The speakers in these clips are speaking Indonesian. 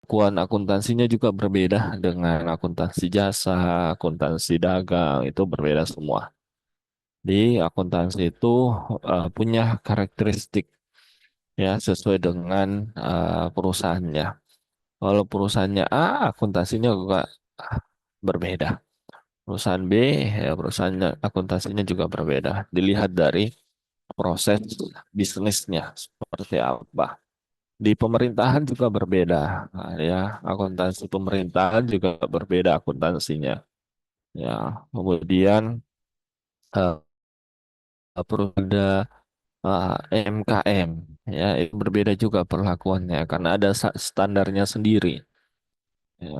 perlakuan akuntansinya juga berbeda dengan akuntansi jasa, akuntansi dagang itu berbeda semua. Di akuntansi itu punya karakteristik ya sesuai dengan perusahaannya. Kalau perusahaannya A, akuntansinya juga ah, berbeda. Perusahaan B, ya perusahaannya akuntansinya juga berbeda. Dilihat dari proses bisnisnya seperti apa. Di pemerintahan juga berbeda, nah, ya akuntansi pemerintahan juga berbeda akuntansinya. Ya, kemudian eh, perlu ada MKM, ya itu berbeda juga perlakuannya karena ada standarnya sendiri. Ya,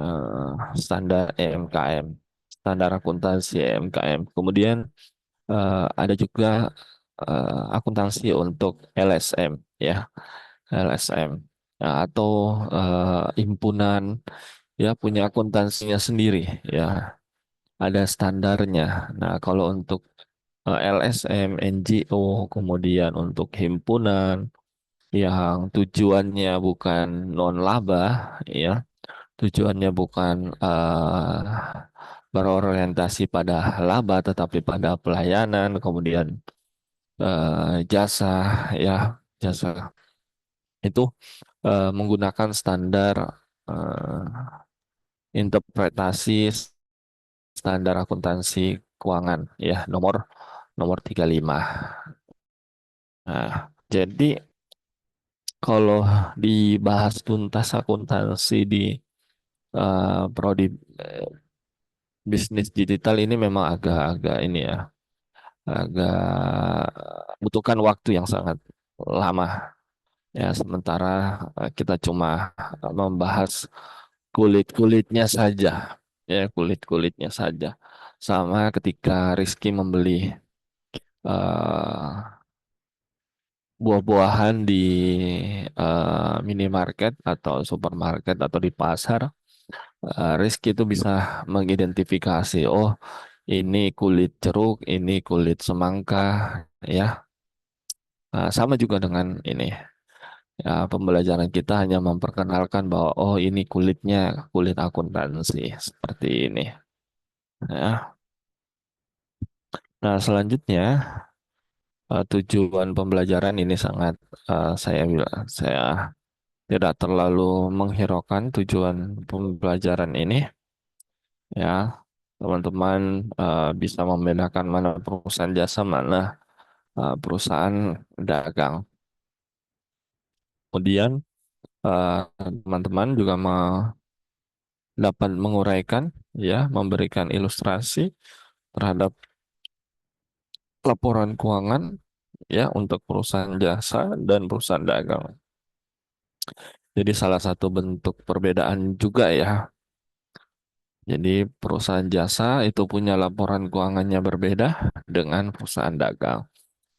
standar EMKM, standar akuntansi EMKM. Kemudian ada juga akuntansi untuk LSM, ya LSM. Ya, atau himpunan ya punya akuntansinya sendiri ya ada standarnya. Nah kalau untuk LSM, NGO, kemudian untuk himpunan yang tujuannya bukan non laba ya tujuannya bukan berorientasi pada laba tetapi pada pelayanan kemudian jasa ya jasa itu menggunakan standar eh, interpretasi standar akuntansi keuangan ya nomor 35. Nah, jadi kalau dibahas tuntas akuntansi di prodi bisnis digital ini memang agak-agak ini ya, agak butuhkan waktu yang sangat lama. Ya, sementara kita cuma membahas kulit-kulitnya saja, ya kulit-kulitnya saja. Sama ketika Rizky membeli eh, buah-buahan di minimarket atau supermarket atau di pasar, Rizky itu bisa mengidentifikasi, oh ini kulit jeruk, ini kulit semangka, ya. Sama juga dengan ini. Ya, pembelajaran kita hanya memperkenalkan bahwa oh ini kulitnya kulit akuntansi seperti ini. Ya. Nah, selanjutnya tujuan pembelajaran ini sangat saya tidak terlalu menghiraukan tujuan pembelajaran ini. Ya, teman-teman bisa membedakan mana perusahaan jasa, mana perusahaan dagang. Kemudian teman-teman juga dapat menguraikan, ya, memberikan ilustrasi terhadap laporan keuangan, ya, untuk perusahaan jasa dan perusahaan dagang. Jadi salah satu bentuk perbedaan juga ya. Jadi perusahaan jasa itu punya laporan keuangannya berbeda dengan perusahaan dagang.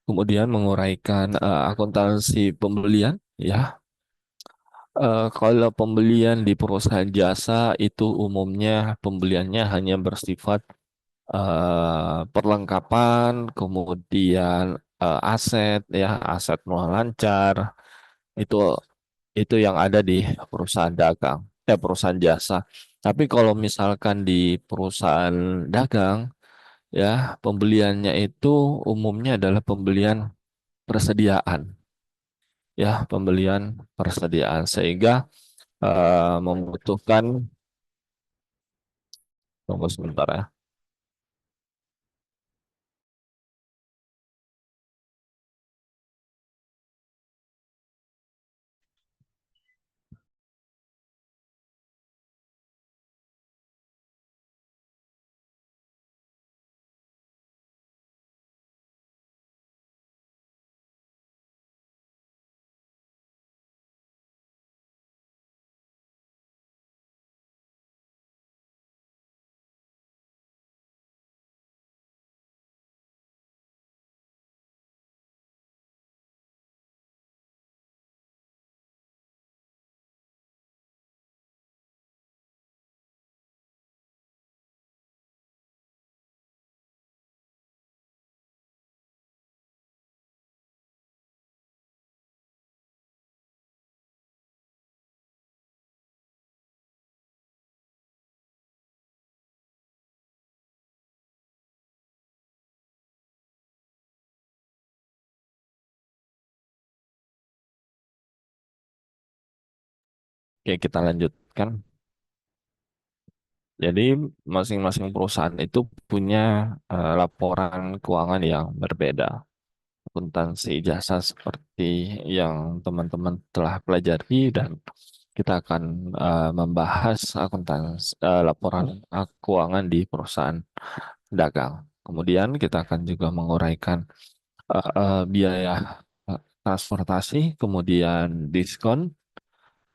Kemudian menguraikan akuntansi pembelian, ya. Kalau pembelian di perusahaan jasa itu umumnya pembeliannya hanya bersifat perlengkapan, kemudian aset, ya aset mau lancar itu yang ada di perusahaan dagang, perusahaan jasa. Tapi kalau misalkan di perusahaan dagang, ya pembeliannya itu umumnya adalah pembelian persediaan, ya pembelian persediaan sehingga membutuhkan, tunggu sebentar ya. Oke, kita lanjutkan. Jadi masing-masing perusahaan itu punya laporan keuangan yang berbeda. Akuntansi jasa seperti yang teman-teman telah pelajari dan kita akan membahas laporan keuangan di perusahaan dagang. Kemudian kita akan juga menguraikan biaya transportasi, kemudian diskon,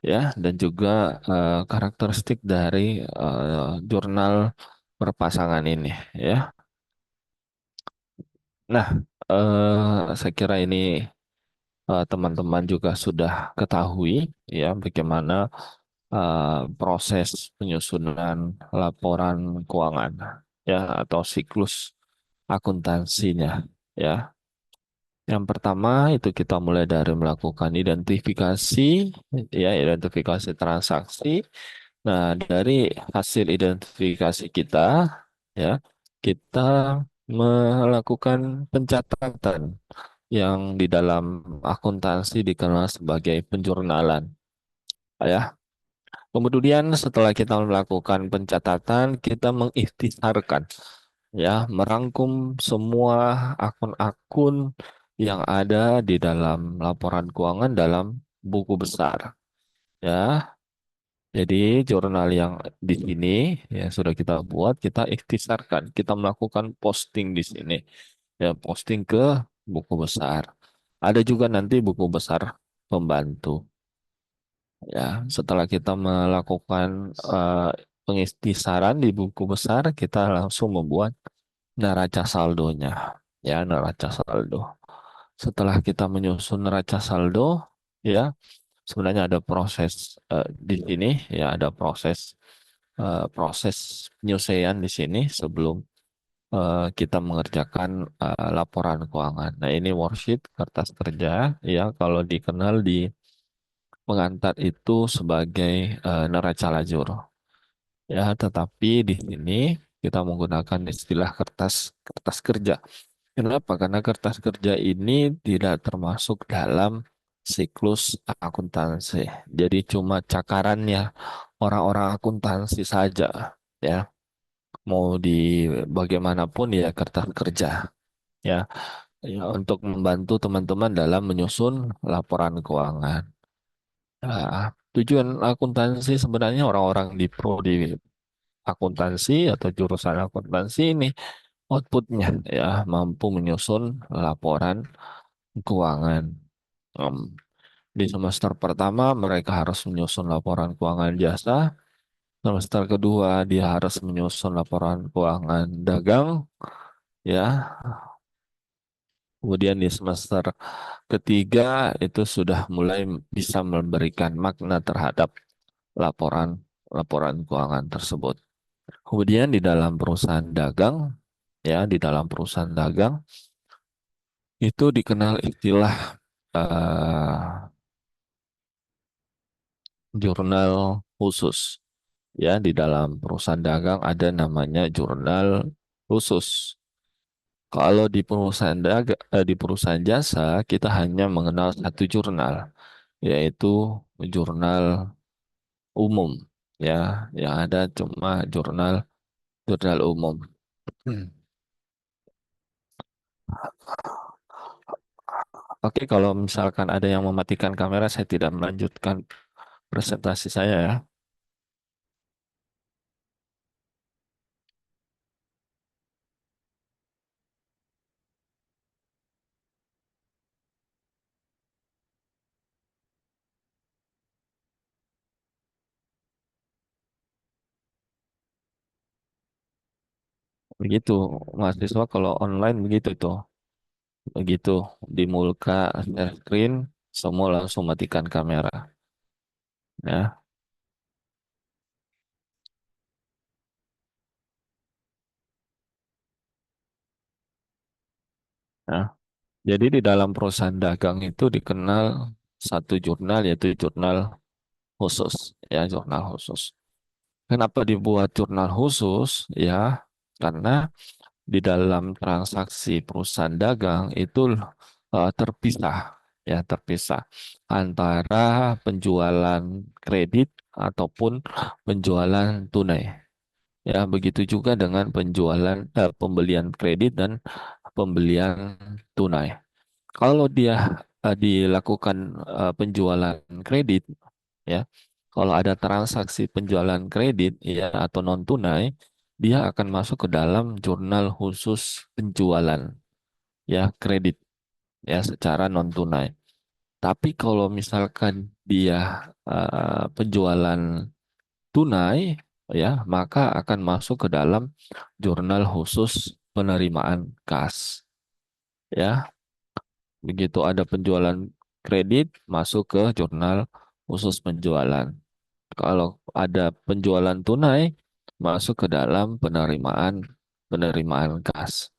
ya, dan juga karakteristik dari jurnal berpasangan ini, ya. Nah, saya kira ini teman-teman juga sudah ketahui, ya, bagaimana proses penyusunan laporan keuangan, ya, atau siklus akuntansinya, ya. Yang pertama itu kita mulai dari melakukan identifikasi, ya, identifikasi transaksi. Nah, dari hasil identifikasi kita, ya, kita melakukan pencatatan yang di dalam akuntansi dikenal sebagai penjurnalan, ya. Kemudian setelah kita melakukan pencatatan, kita mengikhtisarkan, ya, merangkum semua akun-akun yang ada di dalam laporan keuangan dalam buku besar, ya. Jadi jurnal yang di sini yang sudah kita buat, kita ikhtisarkan, kita melakukan posting di sini, ya, posting ke buku besar. Ada juga nanti buku besar pembantu. Ya, setelah kita melakukan pengikhtisaran di buku besar, kita langsung membuat neraca saldonya. Ya, neraca saldo. Setelah kita menyusun neraca saldo, ya, sebenarnya ada proses di sini, ya, ada proses penyusunan di sini sebelum kita mengerjakan laporan keuangan. Nah, ini worksheet kertas kerja, ya, kalau dikenal di pengantar itu sebagai neraca lajur. Ya, tetapi di sini kita menggunakan istilah kertas kertas kerja. Kenapa? Karena kertas kerja ini tidak termasuk dalam siklus akuntansi. Jadi cuma cakarannya orang-orang akuntansi saja, ya. Mau di bagaimanapun ya kertas kerja, ya. Ya, untuk membantu teman-teman dalam menyusun laporan keuangan. Nah, tujuan akuntansi sebenarnya orang-orang di prodi akuntansi atau jurusan akuntansi ini outputnya, ya, mampu menyusun laporan keuangan. Em, di semester pertama mereka harus menyusun laporan keuangan jasa. Semester kedua dia harus menyusun laporan keuangan dagang, ya. Kemudian di semester ketiga itu sudah mulai bisa memberikan makna terhadap laporan laporan keuangan tersebut. Kemudian di dalam perusahaan dagang, ya, di dalam perusahaan dagang itu dikenal istilah eh, jurnal khusus. Ya, di dalam perusahaan dagang ada namanya jurnal khusus. Kalau di perusahaan di perusahaan jasa kita hanya mengenal satu jurnal, yaitu jurnal umum. Ya, yang ada cuma jurnal jurnal umum. Hmm. Oke, kalau misalkan ada yang mematikan kamera, saya tidak melanjutkan presentasi saya, ya. Begitu, mahasiswa kalau online begitu tuh. Begitu, di Mulka share screen, semua langsung matikan kamera. Ya, nah, jadi di dalam perusahaan dagang itu dikenal satu jurnal yaitu jurnal khusus, ya, jurnal khusus. Kenapa dibuat jurnal khusus? Ya, karena di dalam transaksi perusahaan dagang itu terpisah, ya, terpisah antara penjualan kredit ataupun penjualan tunai. Ya, begitu juga dengan pembelian kredit dan pembelian tunai. Kalau dia dilakukan penjualan kredit, ya, kalau ada transaksi penjualan kredit ya atau non tunai, dia akan masuk ke dalam jurnal khusus penjualan ya kredit ya secara non tunai. Tapi kalau misalkan dia penjualan tunai ya, maka akan masuk ke dalam jurnal khusus penerimaan kas. Ya, begitu ada penjualan kredit masuk ke jurnal khusus penjualan. Kalau ada penjualan tunai masuk ke dalam penerimaan penerimaan kas.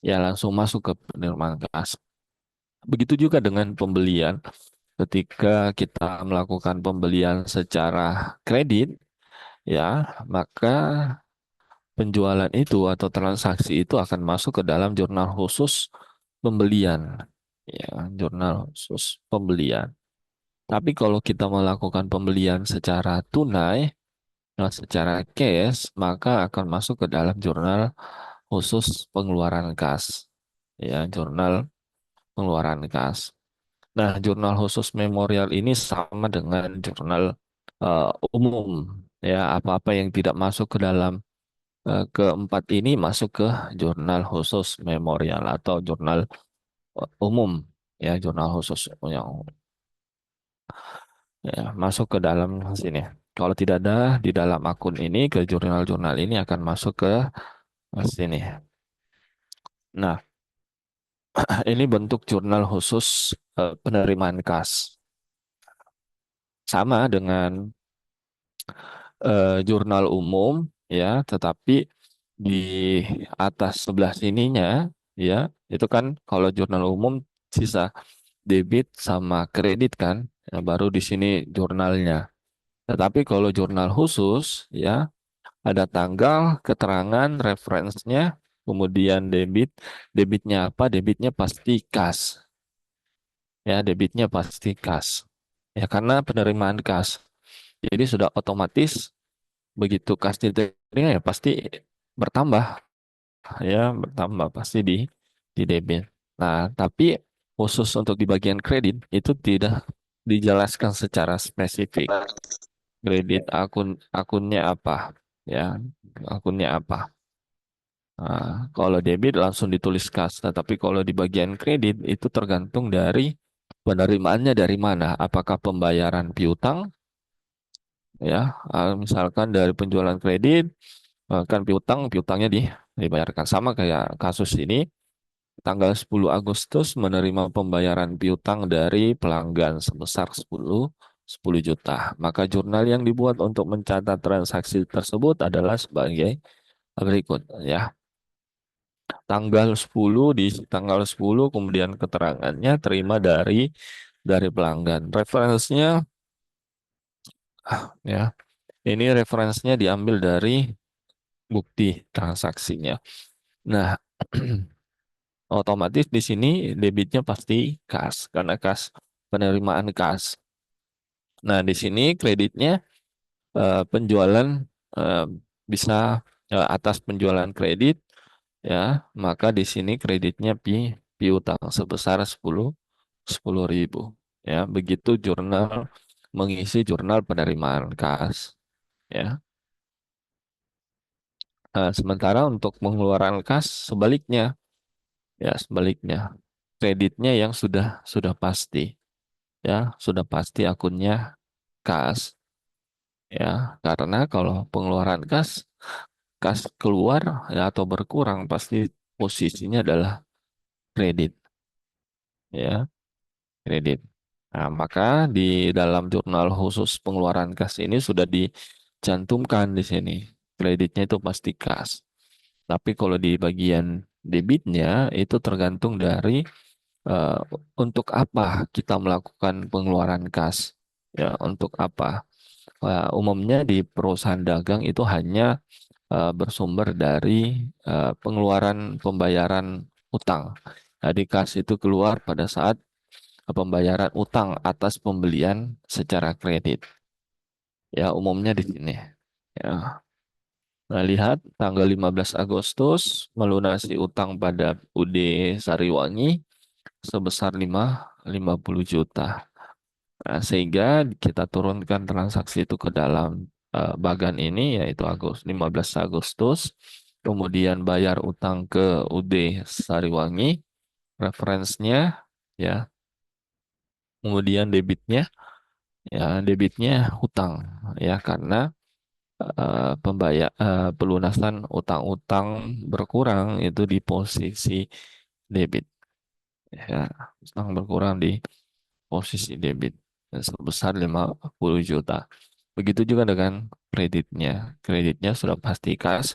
Ya, langsung masuk ke penerimaan kas. Begitu juga dengan pembelian. Ketika kita melakukan pembelian secara kredit, ya, maka penjualan itu atau transaksi itu akan masuk ke dalam jurnal khusus pembelian. Ya, jurnal khusus pembelian. Tapi kalau kita melakukan pembelian secara tunai, nah, secara cash, maka akan masuk ke dalam jurnal khusus pengeluaran kas. Ya, jurnal pengeluaran kas. Nah, jurnal khusus memorial ini sama dengan jurnal eh, umum. Ya, apa-apa yang tidak masuk ke dalam keempat ini masuk ke jurnal khusus memorial atau jurnal umum. Ya, jurnal khusus yang ya, masuk ke dalam sini. Kalau tidak ada di dalam akun ini, ke jurnal-jurnal ini akan masuk ke sini. Nah, ini bentuk jurnal khusus penerimaan kas. Sama dengan jurnal umum, ya, tetapi di atas sebelah sininya, ya, itu kan kalau jurnal umum sisa debit sama kredit kan, ya, baru di sini jurnalnya. Tetapi kalau jurnal khusus, ya, ada tanggal, keterangan, referensinya, kemudian debitnya apa? Debitnya pasti kas, ya, debitnya pasti kas, ya, karena penerimaan kas. Jadi sudah otomatis begitu kas diterima ya pasti bertambah, ya, bertambah pasti di debit. Nah, tapi khusus untuk di bagian kredit itu tidak dijelaskan secara spesifik. Kredit akunnya apa, ya, akunnya apa. Nah, kalau debit langsung ditulis kas, tapi kalau di bagian kredit itu tergantung dari penerimaannya dari mana. Apakah pembayaran piutang, ya, misalkan dari penjualan kredit, kan piutangnya dibayarkan sama kayak kasus ini. Tanggal 10 Agustus menerima pembayaran piutang dari pelanggan sebesar 10 juta. Maka jurnal yang dibuat untuk mencatat transaksi tersebut adalah sebagai berikut, ya. Tanggal 10 kemudian keterangannya terima dari pelanggan. Referensinya ya, ini referensinya diambil dari bukti transaksinya. Nah, otomatis di sini debitnya pasti kas karena kas penerimaan kas. Nah, di sini kreditnya penjualan eh, bisa atas penjualan kredit, ya, maka di sini kreditnya piutang sebesar 10 ribu, ya, begitu mengisi jurnal penerimaan kas, ya. Nah, sementara untuk pengeluaran kas sebaliknya, ya, sebaliknya kreditnya yang sudah pasti, ya, sudah pasti akunnya kas, ya, karena kalau pengeluaran kas keluar ya atau berkurang pasti posisinya adalah kredit, ya, kredit. Nah, maka di dalam jurnal khusus pengeluaran kas ini sudah dicantumkan di sini kreditnya itu pasti kas. Tapi kalau di bagian debitnya itu tergantung dari eh, untuk apa kita melakukan pengeluaran kas. Ya, untuk apa? Umumnya di perusahaan dagang itu hanya bersumber dari pengeluaran pembayaran utang. Jadi kas itu keluar pada saat pembayaran utang atas pembelian secara kredit. Ya, umumnya di sini. Ya. Nah, lihat tanggal 15 Agustus melunasi utang pada UD Sariwangi sebesar 50 juta. Nah, sehingga kita turunkan transaksi itu ke dalam bagan ini yaitu 15 Agustus. Kemudian bayar utang ke UD Sariwangi, referensinya ya. Kemudian debitnya hutang ya karena pelunasan utang-utang berkurang itu di posisi debit ya, utang berkurang di posisi debit sebesar 50 juta. Begitu juga dengan kreditnya. Kreditnya sudah pasti kas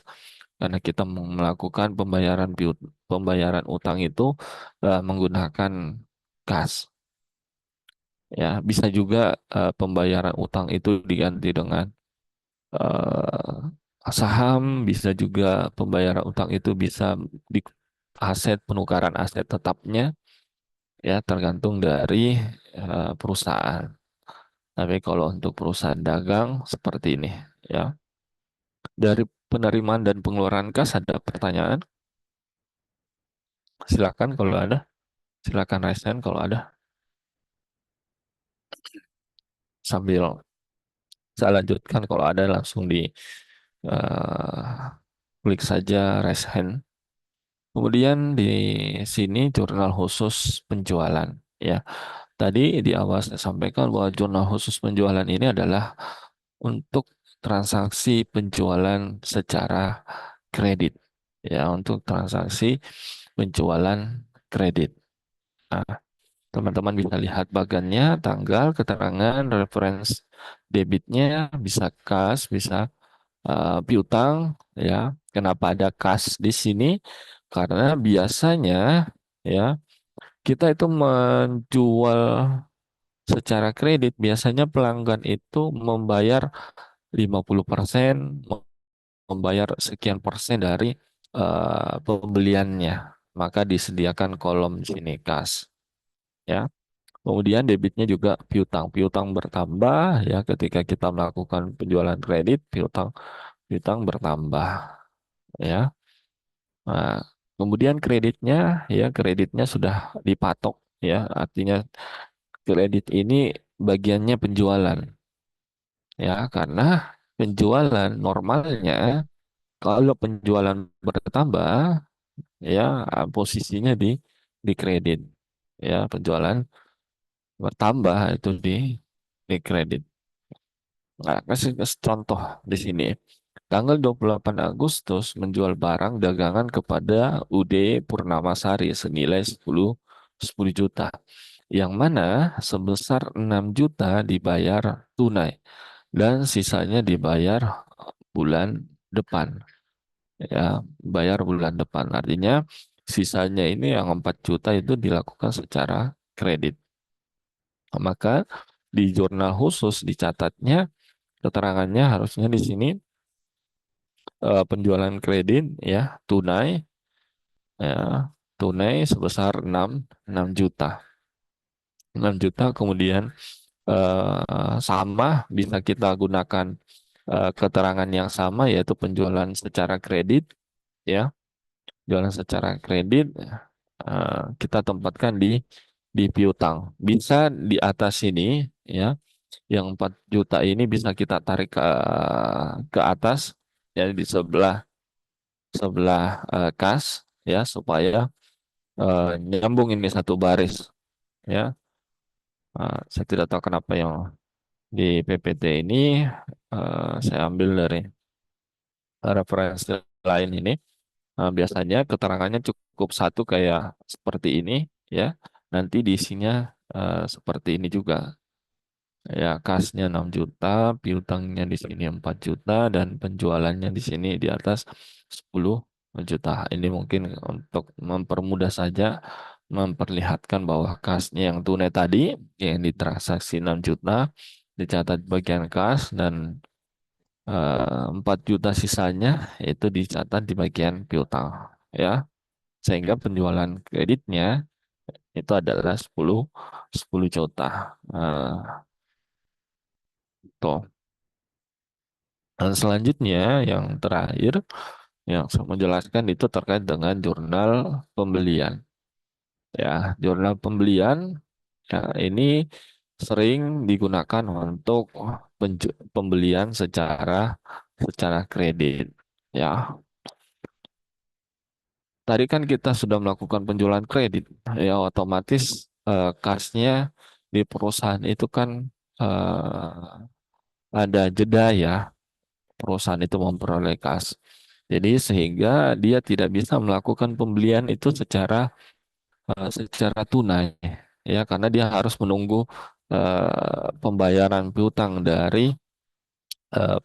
karena kita mau melakukan pembayaran utang itu menggunakan kas. Ya, bisa juga pembayaran utang itu diganti dengan saham, bisa juga pembayaran utang itu bisa di penukaran aset tetapnya ya tergantung dari perusahaan. Tapi kalau untuk perusahaan dagang seperti ini ya. Dari penerimaan dan pengeluaran kas ada pertanyaan? Silakan kalau ada. Silakan raise kalau ada. Sambil saya lanjutkan kalau ada langsung di eh, klik saja raise hand. Kemudian di sini jurnal khusus penjualan ya. Tadi di awal saya sampaikan bahwa jurnal khusus penjualan ini adalah untuk transaksi penjualan secara kredit ya, untuk transaksi penjualan kredit. Nah, teman-teman bisa lihat bagannya, tanggal, keterangan, reference debitnya, bisa kas, bisa piutang ya. Kenapa ada kas di sini? Karena biasanya ya kita itu menjual secara kredit, biasanya pelanggan itu membayar 50%, membayar sekian persen dari pembeliannya. Maka disediakan kolom sini kas. Ya. Kemudian debitnya juga piutang. Piutang bertambah ya ketika kita melakukan penjualan kredit, piutang piutang bertambah ya. Nah, kemudian kreditnya sudah dipatok ya. Artinya kredit ini bagiannya penjualan ya karena penjualan normalnya kalau penjualan bertambah ya posisinya di kredit ya penjualan bertambah itu di kredit. Nah, kasih contoh di sini. Tanggal 28 Agustus menjual barang dagangan kepada UD Purnamasari senilai 10 juta. Yang mana sebesar 6 juta dibayar tunai dan sisanya dibayar bulan depan. Ya, bayar bulan depan. Artinya sisanya ini yang 4 juta itu dilakukan secara kredit. Maka di jurnal khusus dicatatnya keterangannya harusnya di sini penjualan kredit ya tunai ya tunai sebesar 6 juta. 6 juta kemudian sama bisa kita gunakan keterangan yang sama yaitu penjualan secara kredit ya. Jualan secara kredit kita tempatkan di piutang. Bisa di atas ini ya. Yang 4 juta ini bisa kita tarik ke atas ya di sebelah sebelah kas ya supaya nyambung ini satu baris ya. Saya tidak tahu kenapa yang di PPT ini saya ambil dari referensi lain ini. Biasanya keterangannya cukup satu kayak seperti ini ya. Nanti di isinya seperti ini juga. Ya, kasnya 6 juta, piutangnya di sini 4 juta, dan penjualannya di sini di atas 10 juta. Ini mungkin untuk mempermudah saja memperlihatkan bahwa kasnya yang tunai tadi, yang ditransaksi 6 juta, dicatat bagian kas, dan 4 juta sisanya itu dicatat di bagian piutang. Ya, sehingga penjualan kreditnya itu adalah 10 juta. Tuh. Dan selanjutnya yang terakhir yang saya menjelaskan itu terkait dengan jurnal pembelian. Ya, jurnal pembelian ya, ini sering digunakan untuk pembelian secara kredit. Ya, tadi kan kita sudah melakukan penjualan kredit, ya otomatis kasnya di perusahaan itu kan ada jeda ya, perusahaan itu memperoleh kas. Jadi sehingga dia tidak bisa melakukan pembelian itu secara tunai, ya karena dia harus menunggu pembayaran piutang dari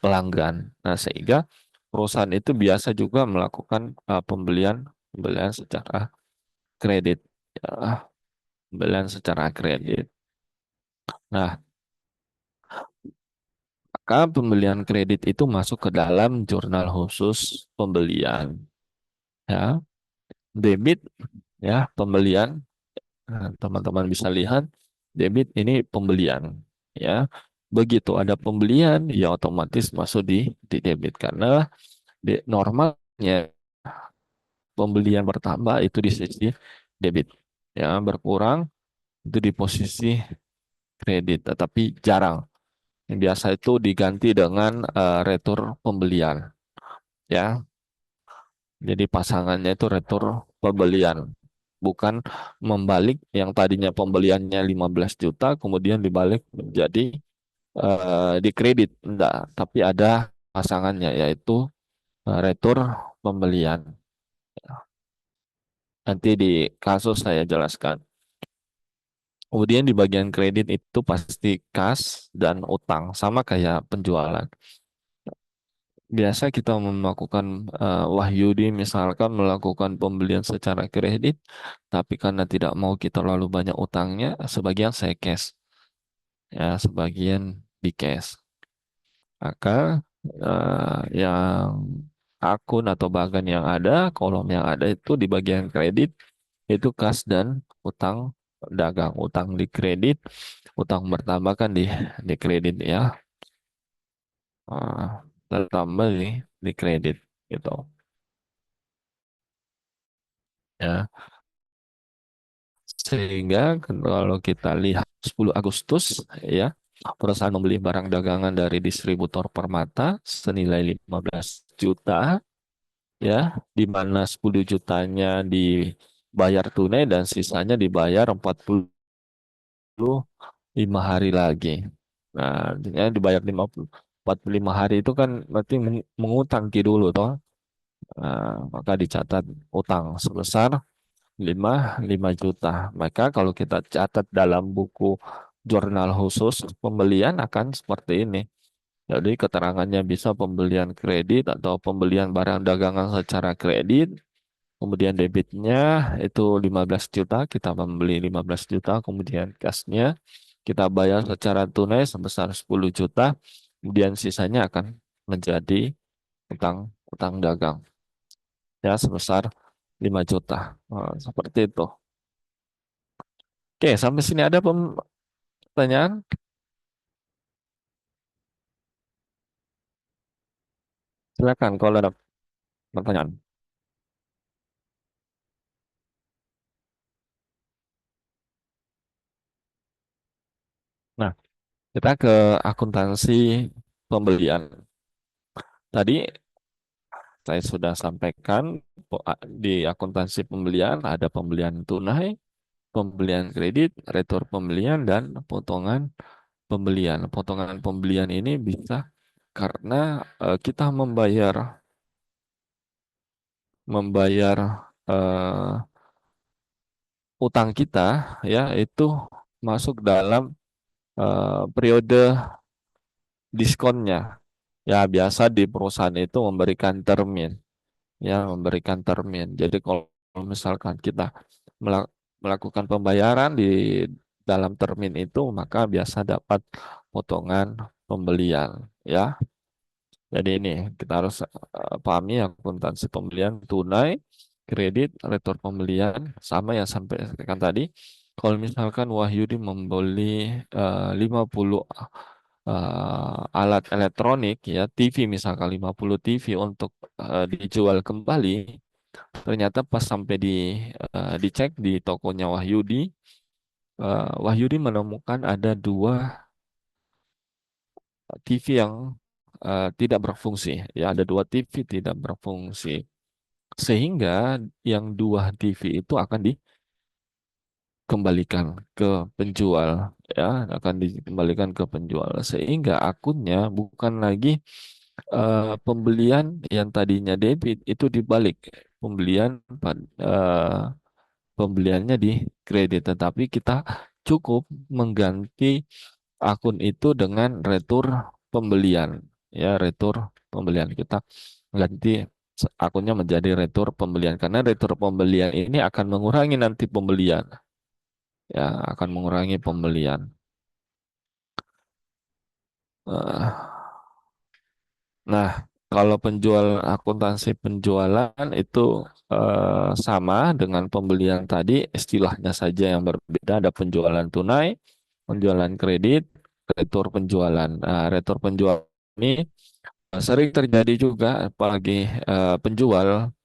pelanggan. Nah, sehingga perusahaan itu biasa juga melakukan pembelian pembelian secara kredit. Ya, pembelian secara kredit. Nah, maka pembelian kredit itu masuk ke dalam jurnal khusus pembelian. Ya, debit ya pembelian. Nah, teman-teman bisa lihat debit ini pembelian. Ya, begitu ada pembelian, ya otomatis masuk di debit karena normalnya pembelian bertambah itu di sisi debit. Ya, berkurang itu di posisi kredit, tetapi jarang. Yang biasa itu diganti dengan retur pembelian. Ya, jadi pasangannya itu retur pembelian. Bukan membalik yang tadinya pembeliannya 15 juta, kemudian dibalik menjadi di kredit. Enggak, tapi ada pasangannya yaitu retur pembelian. Nanti di kasus saya jelaskan. Kemudian di bagian kredit itu pasti kas dan utang, sama kayak penjualan. Biasa kita melakukan Wahyudi misalkan melakukan pembelian secara kredit, tapi karena tidak mau kita terlalu banyak utangnya, sebagian saya cash, ya sebagian di cash. Maka yang akun atau bagian yang ada, kolom yang ada itu di bagian kredit itu kas dan utang dagang, utang di kredit, utang bertambah kan di kredit ya, uh, tertambah di kredit gitu. Ya, sehingga kalau kita lihat 10 Agustus ya, perusahaan membeli barang dagangan dari distributor Permata senilai 15 juta ya, di mana 10 jutanya dibayar tunai dan sisanya dibayar 45 hari lagi. Nah, artinya dibayar 45 hari itu kan berarti mengutang dulu toh. Nah, maka dicatat utang sebesar 5 5 juta. Maka kalau kita catat dalam buku jurnal khusus pembelian akan seperti ini. Jadi keterangannya bisa pembelian kredit atau pembelian barang dagangan secara kredit. Kemudian debitnya itu 15 juta, kita membeli 15 juta. Kemudian kasnya kita bayar secara tunai sebesar 10 juta. Kemudian sisanya akan menjadi utang utang dagang ya sebesar 5 juta. Seperti itu. Oke, sampai sini ada pertanyaan? Silakan kalau ada pertanyaan. Nah, kita ke akuntansi pembelian. Tadi saya sudah sampaikan di akuntansi pembelian ada pembelian tunai, pembelian kredit, retur pembelian, dan potongan pembelian. Potongan pembelian ini bisa karena kita membayar eh, utang kita ya itu masuk dalam periode diskonnya. Ya biasa di perusahaan itu memberikan termin, ya memberikan termin. Jadi kalau misalkan kita melakukan pembayaran di dalam termin itu, maka biasa dapat potongan pembelian, ya. Jadi ini kita harus pahami akuntansi pembelian tunai, kredit, retur pembelian, sama yang sampai kan tadi. Kalau misalkan Wahyudi membeli 50 alat elektronik ya, TV misalkan 50 TV untuk dijual kembali, ternyata pas sampai dicek di tokonya Wahyudi, Wahyudi menemukan ada dua TV yang tidak berfungsi, ya ada dua TV tidak berfungsi, sehingga yang dua TV itu akan dikembalikan ke penjual, ya akan dikembalikan ke penjual, sehingga akunnya bukan lagi pembelian yang tadinya debit itu dibalik, pembelian pembeliannya di kredit, tetapi kita cukup mengganti akun itu dengan retur pembelian, ya retur pembelian, kita ganti akunnya menjadi retur pembelian, karena retur pembelian ini akan mengurangi nanti pembelian, ya akan mengurangi pembelian. Eh, Nah, kalau akuntansi penjualan itu sama dengan pembelian tadi, istilahnya saja yang berbeda. Ada penjualan tunai, penjualan kredit, retur penjualan. Nah, retur penjualan ini sering terjadi juga, apalagi penjual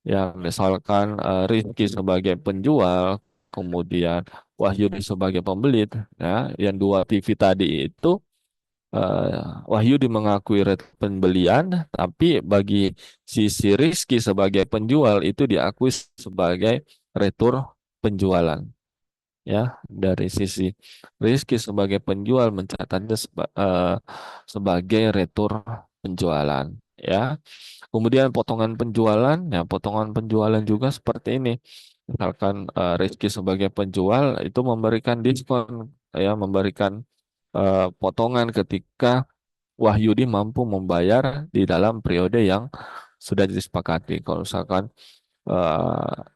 yang misalkan Rizky sebagai penjual, kemudian Wahyudi sebagai pembeli, ya, yang dua TV tadi itu Wahyudi mengakui pembelian, tapi bagi sisi Rizky sebagai penjual itu diakui sebagai retur penjualan. Ya, dari sisi Rizky sebagai penjual mencatatnya sebagai retur penjualan. Ya, kemudian potongan penjualan, ya potongan penjualan juga seperti ini. Misalkan Rizky sebagai penjual itu memberikan diskon, ya memberikan potongan ketika Wahyudi mampu membayar di dalam periode yang sudah disepakati. Kalau misalkan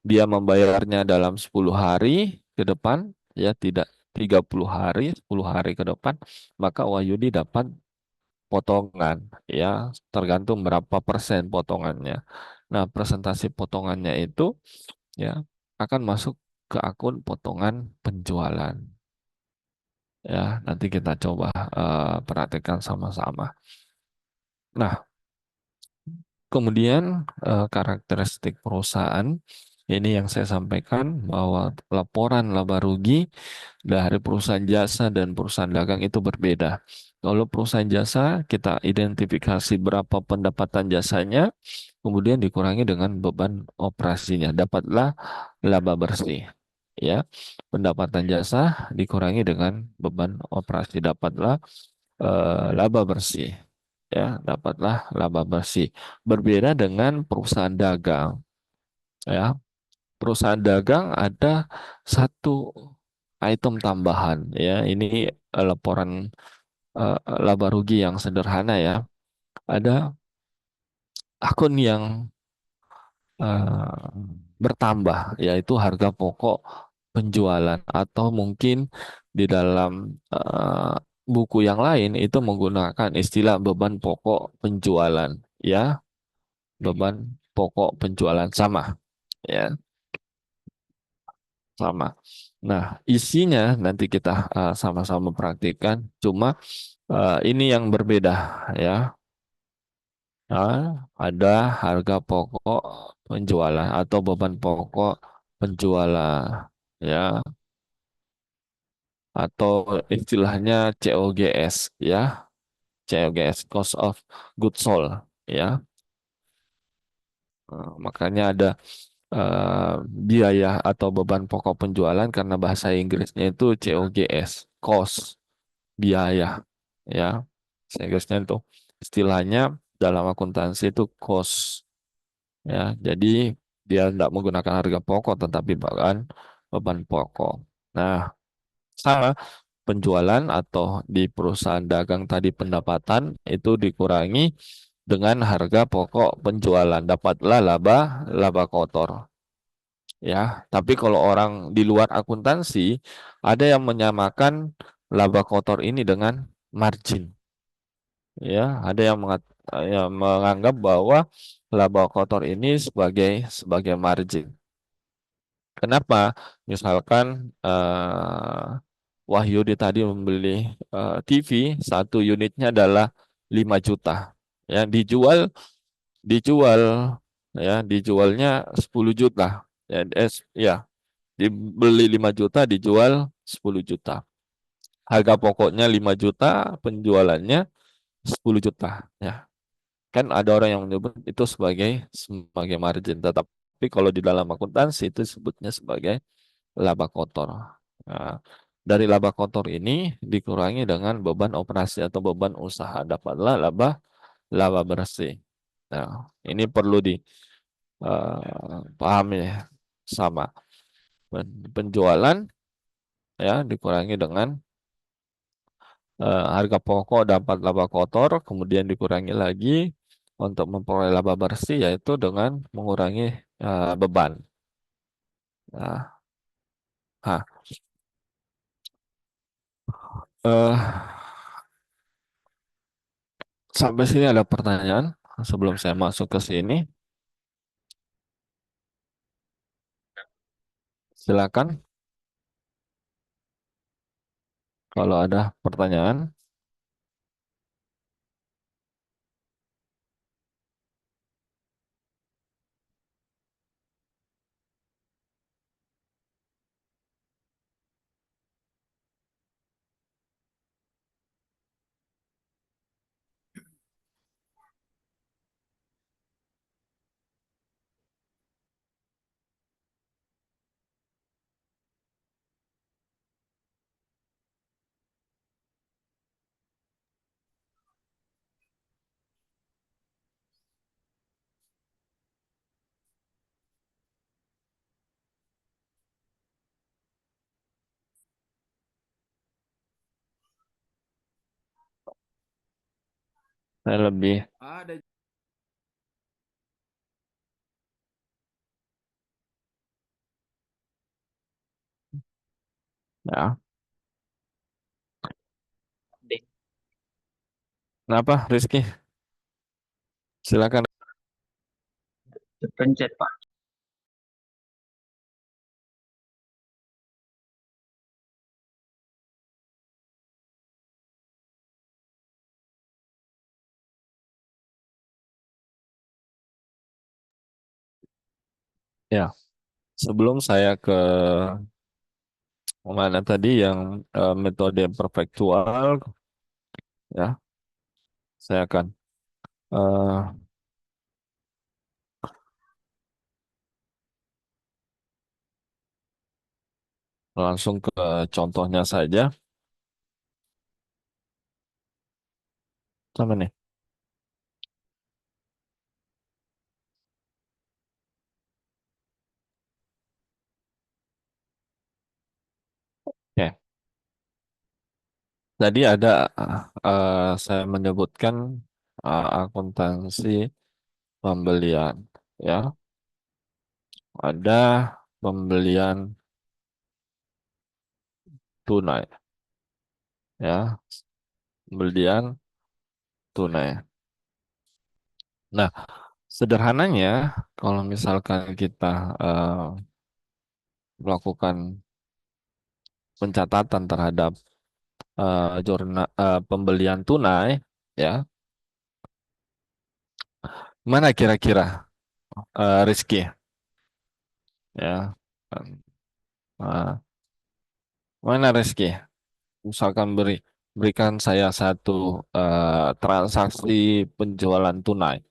dia membayarnya dalam 10 hari ke depan, ya tidak 30 hari, 10 hari ke depan, maka Wahyudi dapat potongan, ya tergantung berapa persen potongannya. Nah, presentasi potongannya itu ya akan masuk ke akun potongan penjualan. Ya, nanti kita coba perhatikan sama-sama. Nah, kemudian karakteristik perusahaan ini yang saya sampaikan bahwa laporan laba rugi dari perusahaan jasa dan perusahaan dagang itu berbeda. Kalau perusahaan jasa kita identifikasi berapa pendapatan jasanya, kemudian dikurangi dengan beban operasinya, dapatlah laba bersih. Ya, pendapatan jasa dikurangi dengan beban operasi, dapatlah laba bersih, ya dapatlah laba bersih. Berbeda dengan perusahaan dagang, ya perusahaan dagang ada satu item tambahan, ya ini laporan eh, laba rugi yang sederhana, ya ada akun yang eh, bertambah, yaitu harga pokok penjualan, atau mungkin di dalam buku yang lain itu menggunakan istilah beban pokok penjualan, ya beban pokok penjualan sama, ya sama. Nah, isinya nanti kita sama-sama praktikkan. Cuma ini yang berbeda, ya. Nah, ada harga pokok penjualan atau beban pokok penjualan, ya, atau istilahnya COGS, ya, COGS, cost of goods sold, ya. Makanya ada eh, biaya atau beban pokok penjualan karena bahasa Inggrisnya itu COGS, cost, biaya, ya. Bahasa Inggrisnya itu istilahnya dalam akuntansi itu cost, ya. Jadi dia tidak menggunakan harga pokok tetapi bahkan beban pokok. Nah, sama penjualan atau di perusahaan dagang tadi pendapatan itu dikurangi dengan harga pokok penjualan, dapatlah laba kotor. Ya, tapi kalau orang di luar akuntansi ada yang menyamakan laba kotor ini dengan margin. Ya, ada yang menganggap bahwa laba kotor ini sebagai margin. Kenapa? Misalkan Wahyudi tadi membeli TV, satu unitnya adalah 5 juta. Ya, dijual dijualnya 10 juta. Ya, ya, dibeli 5 juta, dijual 10 juta. Harga pokoknya 5 juta, penjualannya 10 juta. Ya, kan ada orang yang menyebut itu sebagai margin, tetapi kalau di dalam akuntansi itu sebutnya sebagai laba kotor. Nah, dari laba kotor ini dikurangi dengan beban operasi atau beban usaha, dapatlah laba laba bersih. Nah, ini perlu dipahami sama. Penjualan ya dikurangi dengan harga pokok dapat laba kotor, kemudian dikurangi lagi untuk memperoleh laba bersih yaitu dengan mengurangi beban. Nah, ah, eh, sampai sini ada pertanyaan sebelum saya masuk ke sini. Silakan kalau ada pertanyaan. Saya lebih ya. Kenapa, Rizky? Silakan. Pencet Pak. Ya, sebelum saya ke mana tadi yang metode perfektual, ya, saya akan eh, langsung ke contohnya saja. Sama nih. Oke. Tadi ada saya menyebutkan akuntansi pembelian, ya. Ada pembelian tunai, ya, pembelian tunai. Nah, sederhananya kalau misalkan kita eh, melakukan pencatatan terhadap pembelian tunai, ya, mana kira-kira Rizky, ya, Eh, mana Rizky? Misalkan berikan saya satu transaksi penjualan tunai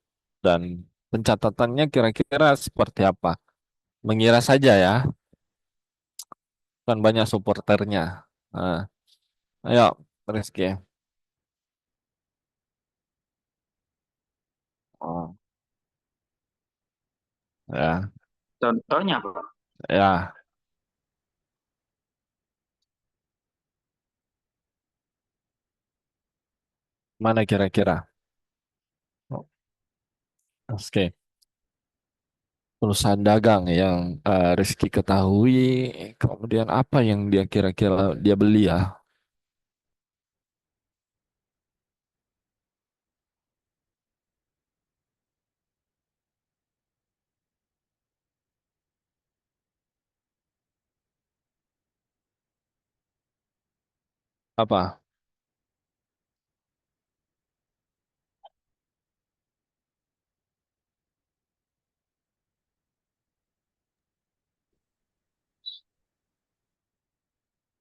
dan pencatatannya kira-kira seperti apa? Mengira saja ya, kan banyak supporternya. Nah, ayo, Rizky. Oh, ya, Contohnya Pak. ya, mana kira-kira? Oh, oke, perusahaan dagang yang Rizky ketahui, kemudian apa yang dia kira-kira dia beli ya? Apa?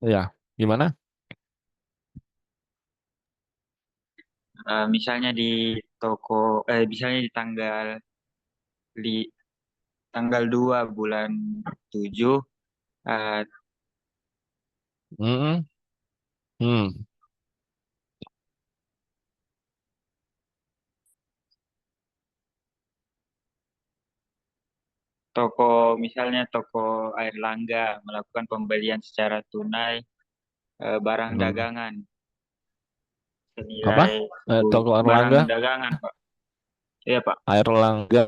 Ya, gimana? Misalnya di toko, misalnya di di tanggal 2 bulan 7, eh, Hmm, hmm, toko misalnya toko Air Langga melakukan pembelian secara tunai barang hmm. dagangan Apa? senilai Toko 10 barang Erlangga, dagangan, Pak. Iya, Pak. Air Langga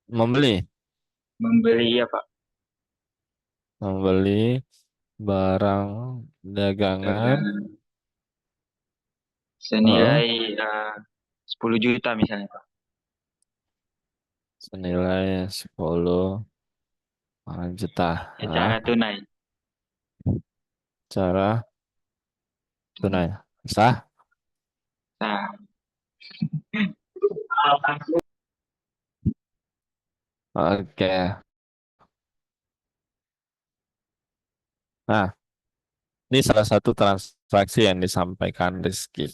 membeli, Membeli ya, Pak. membeli barang dagangan, Dagangan heeh, senilai 10 juta misalnya, Pak. senilai 10 juta. Secara Ah, tunai. cara tunai. Sah? Nah, Oke. Nah, ini salah satu transaksi yang disampaikan Rizky.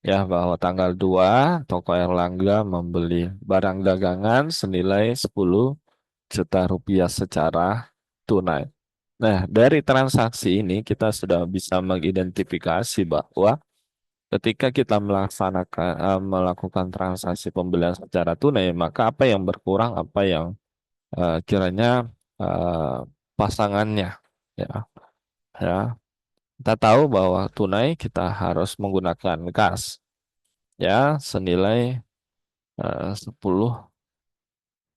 Ya, bahwa tanggal 2 toko Erlangga membeli barang dagangan senilai 10 juta rupiah secara tunai. Nah, dari transaksi ini kita sudah bisa mengidentifikasi bahwa ketika kita melakukan transaksi pembelian secara tunai, maka apa yang berkurang, apa yang kiranya eh, pasangannya, ya, ya. Kita tahu bahwa tunai kita harus menggunakan kas, ya, senilai 10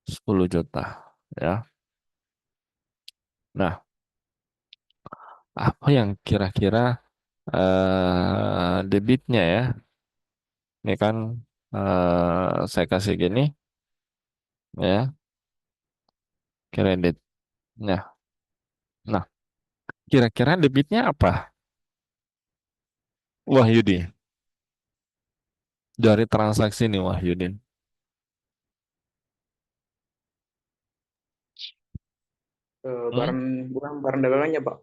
10 juta, ya. Nah, apa yang kira-kira debitnya ya? Ini kan saya kasih gini, ya, kreditnya. Nah, kira-kira debitnya apa? Wahyudi, dari transaksi ini Wahyudin. Hmm? Barang bukan barang dagangannya Pak.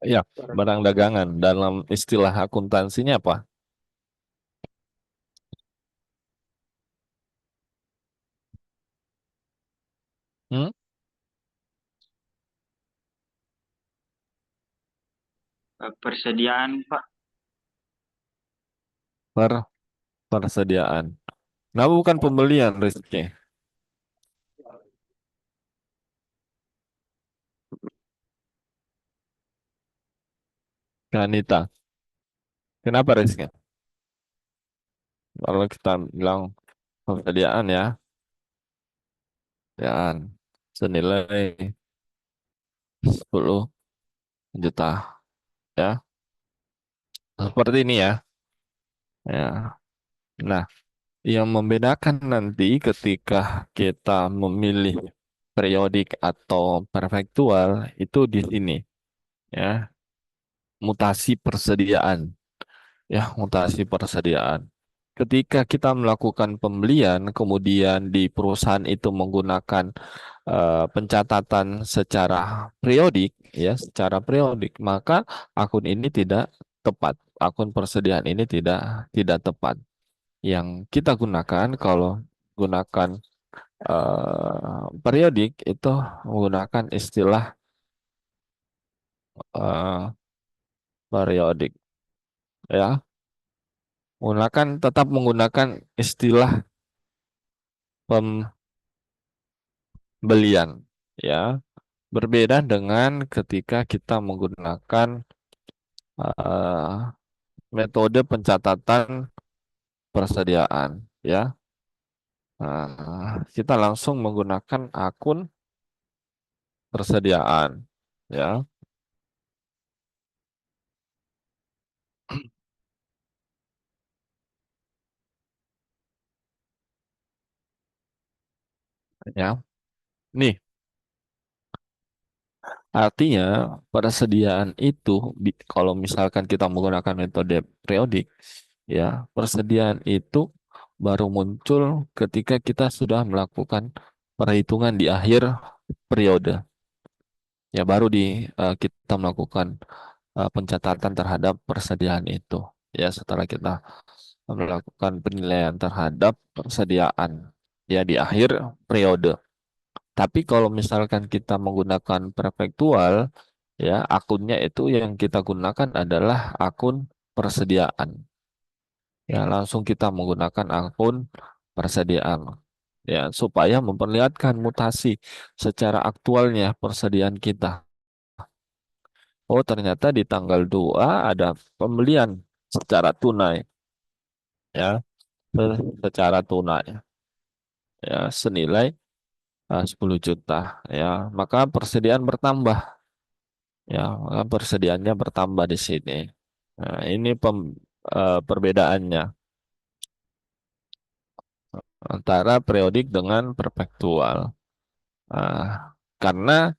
Ya, Barang barang dagangan dalam istilah akuntansinya apa? Hmm? persediaan, Pak. Per Persediaan. Nah, bukan pembelian, Rizky. Kanita. Kenapa, Rizky? Kalau kita bilang persediaan ya, persediaan senilai 10 juta, ya. Seperti ini ya. Ya. Nah, yang membedakan nanti ketika kita memilih periodik atau perfektual itu di sini, ya. Mutasi persediaan, ya, mutasi persediaan. Ketika kita melakukan pembelian, kemudian di perusahaan itu menggunakan pencatatan secara periodik, ya, secara periodik, maka akun ini tidak tepat. Akun persediaan ini tidak tepat. Yang kita gunakan kalau gunakan periodik itu menggunakan istilah eh, periodik, ya, tetap menggunakan istilah pembelian, ya, berbeda dengan ketika kita menggunakan eh, metode pencatatan persediaan, ya. Kita langsung menggunakan akun persediaan, ya, ya. Nih, Artinya persediaan itu kalau misalkan kita menggunakan metode periodik, ya persediaan itu baru muncul ketika kita sudah melakukan perhitungan di akhir periode. Ya baru kita melakukan pencatatan terhadap persediaan itu. Ya setelah kita melakukan penilaian terhadap persediaan ya di akhir periode. Tapi kalau misalkan kita menggunakan perpetual, ya akunnya itu yang kita gunakan adalah akun persediaan. Ya langsung kita menggunakan akun persediaan. Ya supaya memperlihatkan mutasi secara aktualnya persediaan kita. Oh ternyata di tanggal 2 ada pembelian secara tunai, ya secara tunai, ya senilai 10 juta, ya maka persediaan bertambah. Ya, maka persediaannya bertambah di sini. Nah, ini perbedaannya antara periodik dengan perpetual. Nah, karena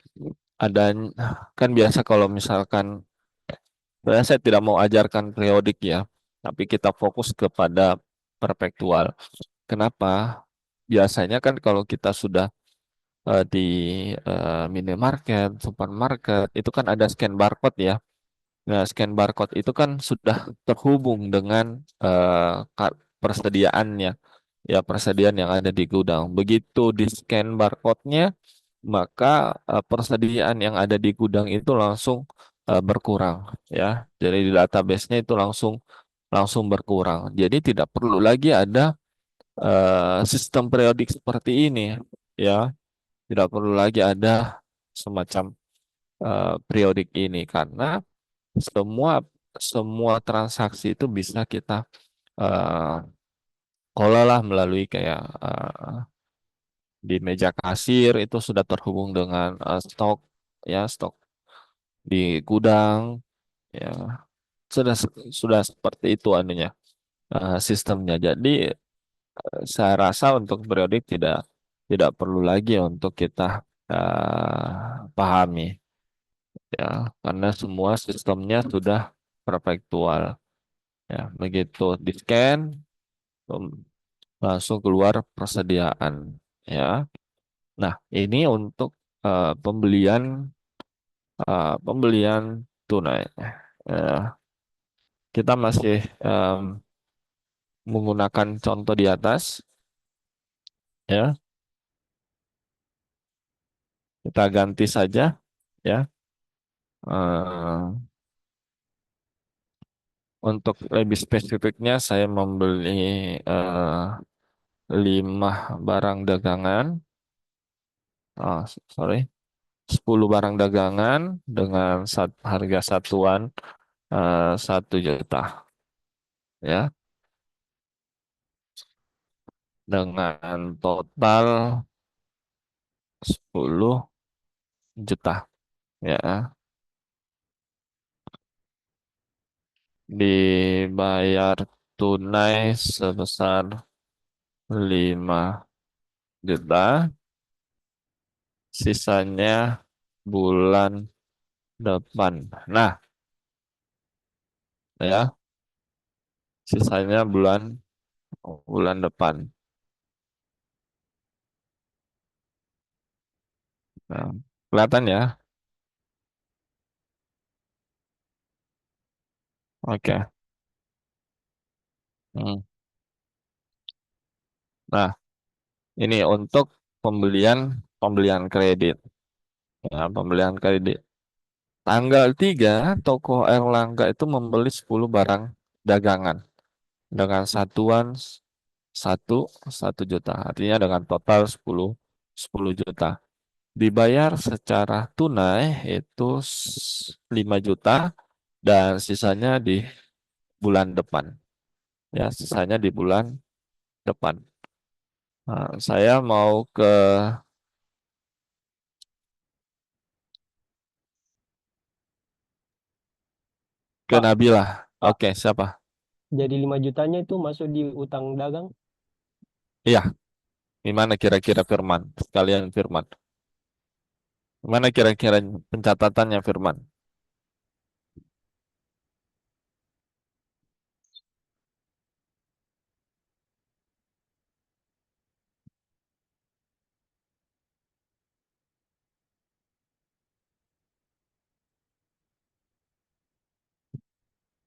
ada kan biasa kalau misalkan sebenarnya saya tidak mau ajarkan periodik ya, tapi kita fokus kepada perpetual. Kenapa? Biasanya kan kalau kita sudah di minimarket, supermarket, itu kan ada scan barcode ya. Nah, scan barcode itu kan sudah terhubung dengan persediaannya, ya persediaan yang ada di gudang. Begitu di scan barcode-nya, maka persediaan yang ada di gudang itu langsung berkurang, ya. Jadi di database-nya itu langsung langsung berkurang. Jadi tidak perlu lagi ada sistem periodik seperti ini, ya. Tidak perlu lagi ada semacam periodik ini karena semua semua transaksi itu bisa kita eh kelola melalui kayak di meja kasir itu sudah terhubung dengan stok ya stok di gudang ya sudah sudah seperti itu anunya sistemnya. Jadi saya rasa untuk periodik tidak perlu lagi untuk kita pahami ya karena semua sistemnya sudah perpetual ya begitu di scan langsung keluar persediaan ya. Nah, ini untuk pembelian tunai. Eh, kita masih menggunakan contoh di atas ya. Kita ganti saja ya. Eh, untuk lebih spesifiknya saya membeli eh, 5 barang dagangan. Sorry, 10 barang dagangan dengan harga satuan 1 juta ya dengan total 10 juta ya dibayar tunai sebesar 5 juta, sisanya bulan depan. Nah ya sisanya bulan bulan depan. Nah, kelihatan ya. Oke. Hmm. Nah ini untuk pembelian pembelian kredit ya pembelian kredit. Tanggal 3, toko Erlangga itu membeli 10 barang dagangan dengan satuan satu 1 juta. Artinya dengan total 10 juta. Dibayar secara tunai itu 5 juta dan sisanya di bulan depan. Ya, sisanya di bulan depan. Nah, saya mau ke Pak, Nabila. Pak, Oke, siapa? jadi 5 jutanya itu masuk di utang dagang. Iya, gimana kira-kira Firman? Sekalian Firman. Mana kira-kira pencatatannya, Firman?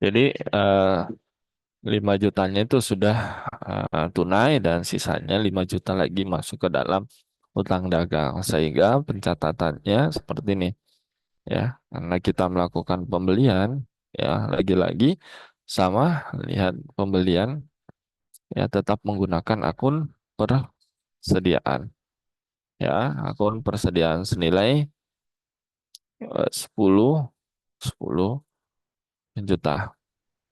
Jadi eh, 5 jutanya itu sudah tunai dan sisanya 5 juta lagi masuk ke dalam utang dagang. Sehingga pencatatannya seperti ini ya. Karena kita melakukan pembelian ya, lagi-lagi sama, lihat pembelian ya, tetap menggunakan akun persediaan ya, akun persediaan senilai 10 10 juta.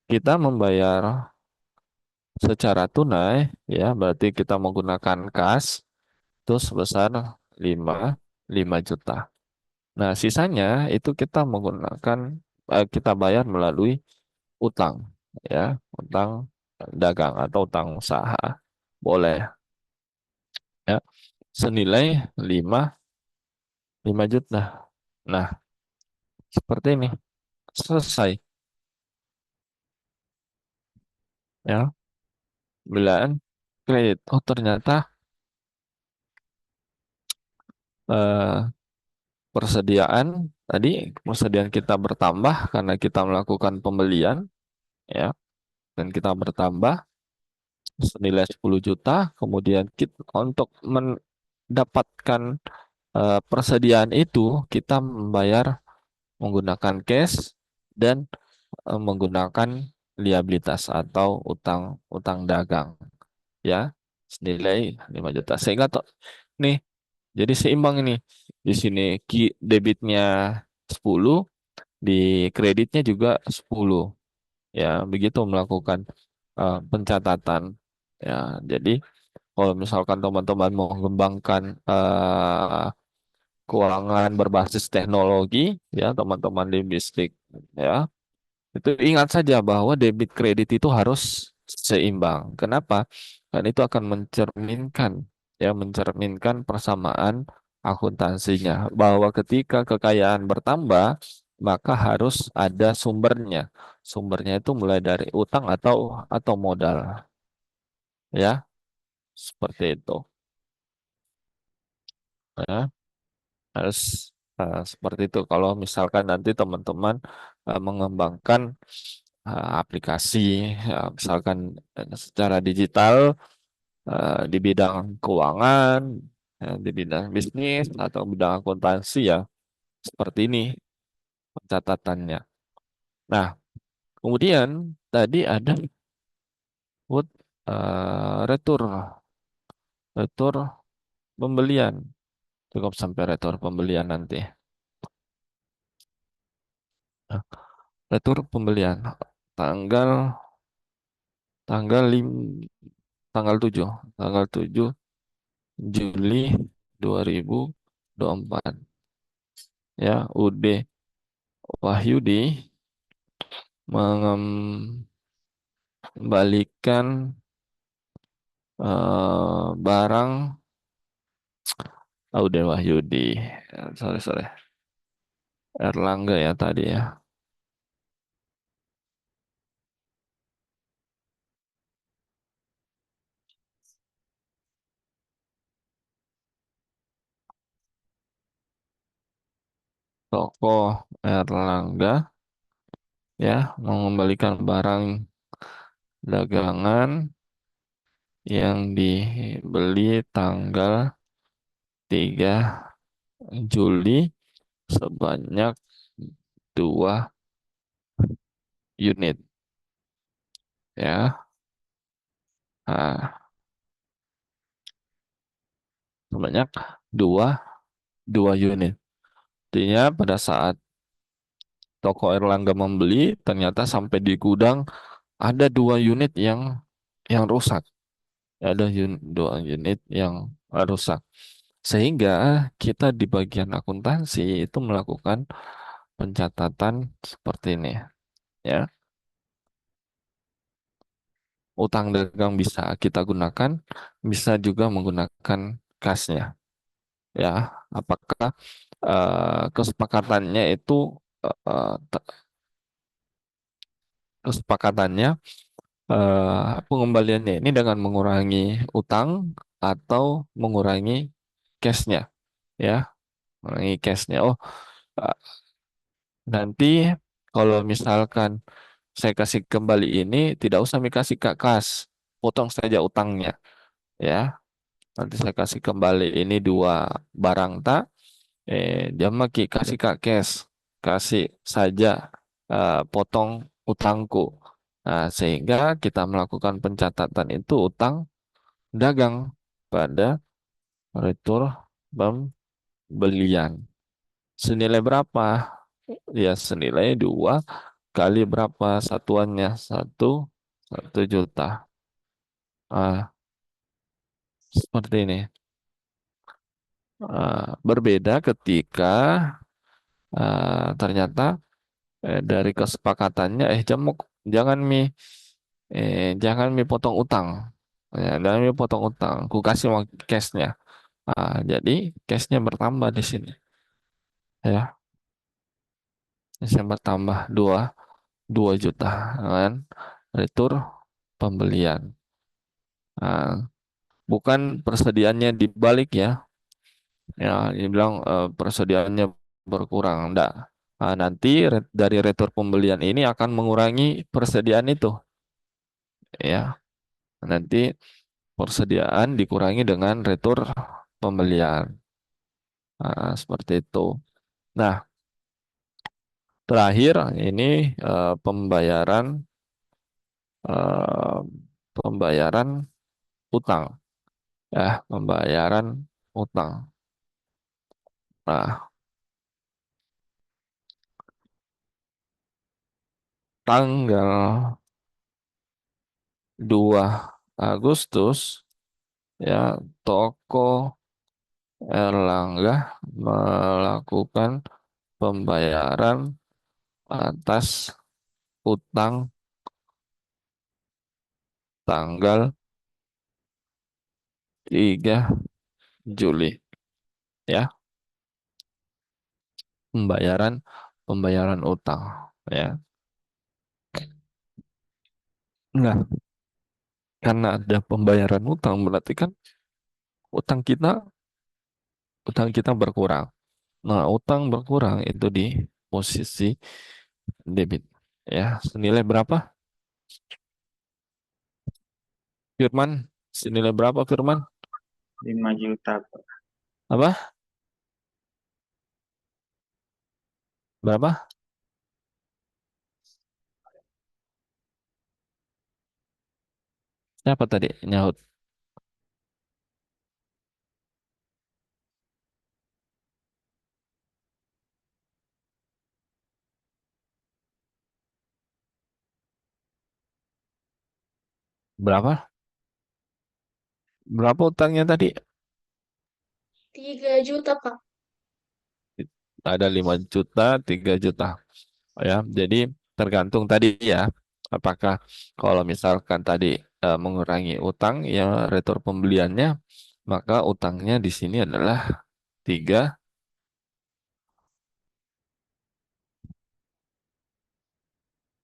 Kita membayar secara tunai ya, berarti kita menggunakan kas itu sebesar 5 5 juta. Nah, sisanya itu kita menggunakan kita bayar melalui utang ya, utang dagang atau utang usaha. Boleh ya, senilai 5 juta. Nah, seperti ini. Selesai ya, pembelaan kredit. Oh, ternyata eh, persediaan tadi, persediaan kita bertambah karena kita melakukan pembelian ya, dan kita bertambah senilai 10 juta. Kemudian kita, untuk mendapatkan persediaan itu, kita membayar menggunakan cash dan menggunakan liabilitas atau utang utang dagang ya, senilai 5 juta. Sehingga nih, jadi seimbang ini. Di sini debitnya 10, di kreditnya juga 10. Ya, begitu melakukan pencatatan. Ya, jadi kalau misalkan teman-teman mau mengembangkan keuangan berbasis teknologi, ya teman-teman di bisnis, ya itu ingat saja bahwa debit kredit itu harus seimbang. Kenapa? Karena itu akan mencerminkan persamaan akuntansinya, bahwa ketika kekayaan bertambah, maka harus ada sumbernya. Sumbernya itu mulai dari utang atau modal, ya, seperti itu. Ya, harus seperti itu. Kalau misalkan nanti teman-teman mengembangkan aplikasi, misalkan secara digital di bidang keuangan, di bidang bisnis atau bidang akuntansi ya, seperti ini pencatatannya. Nah, kemudian tadi ada put retur, retur pembelian. Cukup sampai retur pembelian nanti. Nah, retur pembelian tanggal tanggal lim, tanggal 7 Juli 2024 ya, UD Wahyudi mengembalikan barang UD Wahyudi, sorry sorry, Erlangga ya tadi ya, toko Erlangga ya mengembalikan barang dagangan yang dibeli tanggal 3 Juli sebanyak 2 unit ya. Nah, sebanyak dua dua unit. Artinya pada saat toko Erlangga membeli, ternyata sampai di gudang ada 2 unit yang rusak. Ada 2 unit yang rusak. Sehingga kita di bagian akuntansi itu melakukan pencatatan seperti ini ya. Utang dagang bisa kita gunakan, bisa juga menggunakan kasnya ya, apakah kesepakatannya itu eh, te- kesepakatannya pengembaliannya ini dengan mengurangi utang atau mengurangi cashnya, ya, mengurangi cashnya. Oh, eh, nanti kalau misalkan saya kasih kembali ini, tidak usah dikasih ke kas, potong saja utangnya, ya. Nanti saya kasih kembali ini dua barang tak, dia maki kasih ke cash, kasih saja potong utangku. Nah, sehingga kita melakukan pencatatan itu utang dagang pada retur pembelian. Senilai berapa? Ya, senilai 2 kali berapa satuannya? Satu juta. Seperti ini. Berbeda ketika ternyata dari kesepakatannya, jangan mi potong utang. Ya, jangan mi potong utang. Ku kasih uang cashnya. Jadi cashnya bertambah di sini. Ya, cashnya bertambah 2 juta, kan? Retur pembelian. Ah, bukan persediaannya dibalik ya. Ya, ini bilang persediaannya berkurang. Enggak. Nanti dari retur pembelian ini akan mengurangi persediaan itu. Ya, nanti persediaan dikurangi dengan retur pembelian. Seperti itu. Nah, terakhir ini eh, pembayaran utang. Ya, pembayaran utang. Nah, tanggal 2 Agustus, ya, toko Erlangga melakukan pembayaran atas utang tanggal 3 Juli, ya, pembayaran pembayaran utang, ya. Nah, karena ada pembayaran utang berarti kan utang kita utang kita berkurang. Nah, utang berkurang itu di posisi debit, ya. Senilai berapa, Firman? Senilai berapa, Firman? 5 juta, Pak. Apa? Berapa? Siapa tadi nyaut? Berapa? Berapa utangnya tadi? 3 juta, Pak. Ada 5 juta, 3 juta. Ya, jadi tergantung tadi ya. Apakah kalau misalkan tadi mengurangi utang ya retur pembeliannya, maka utangnya di sini adalah 3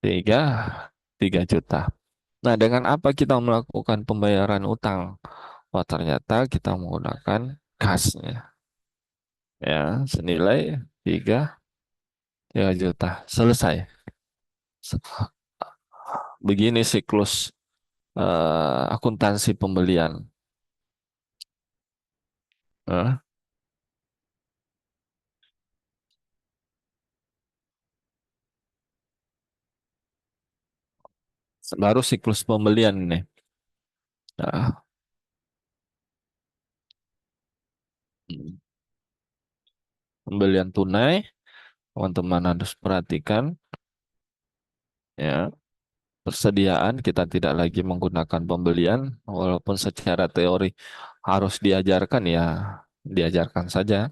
3 3 juta. Nah, dengan apa kita melakukan pembayaran utang? Wah, ternyata kita menggunakan kasnya. Ya, senilai 3 juta. Selesai. Begini siklus akuntansi pembelian. Eh, Baru siklus pembelian ini. Nah, pembelian tunai, teman-teman harus perhatikan ya. Persediaan kita tidak lagi menggunakan pembelian, walaupun secara teori harus diajarkan ya, diajarkan saja.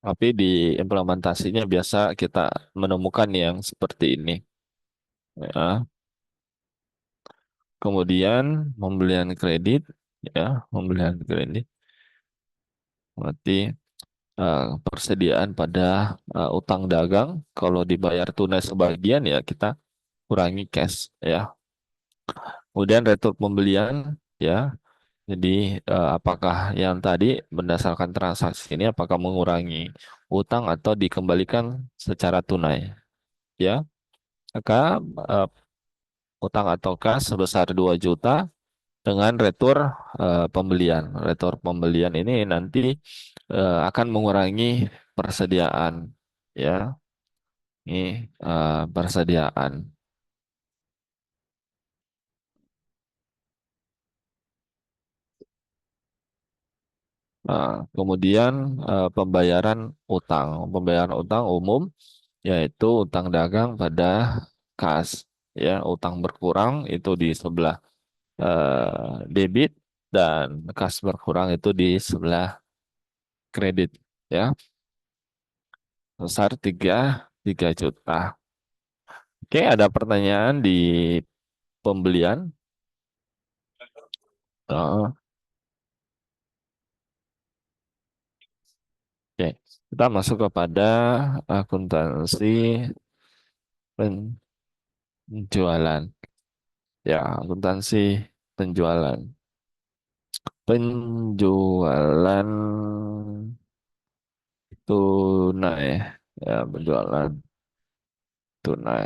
Tapi di implementasinya biasa kita menemukan yang seperti ini. Ya. Kemudian pembelian kredit, ya, pembelian kredit. Berarti persediaan pada utang dagang, kalau dibayar tunai sebagian ya kita kurangi cash ya. Kemudian retur pembelian ya. Jadi apakah yang tadi berdasarkan transaksi ini apakah mengurangi utang atau dikembalikan secara tunai ya? Maka eh, utang atau kas sebesar 2 juta dengan retur pembelian. Retur pembelian ini nanti akan mengurangi persediaan ya. Ini persediaan. Nah, kemudian pembayaran utang. Pembayaran utang umum yaitu utang dagang pada kas. Ya, utang berkurang itu di sebelah debit dan kas berkurang itu di sebelah kredit. Ya, besar tiga juta. Oke, ada pertanyaan di pembelian. Oh, oke, kita masuk kepada akuntansi penjualan. Ya, akuntansi penjualan. Penjualan tunai. Ya, penjualan tunai.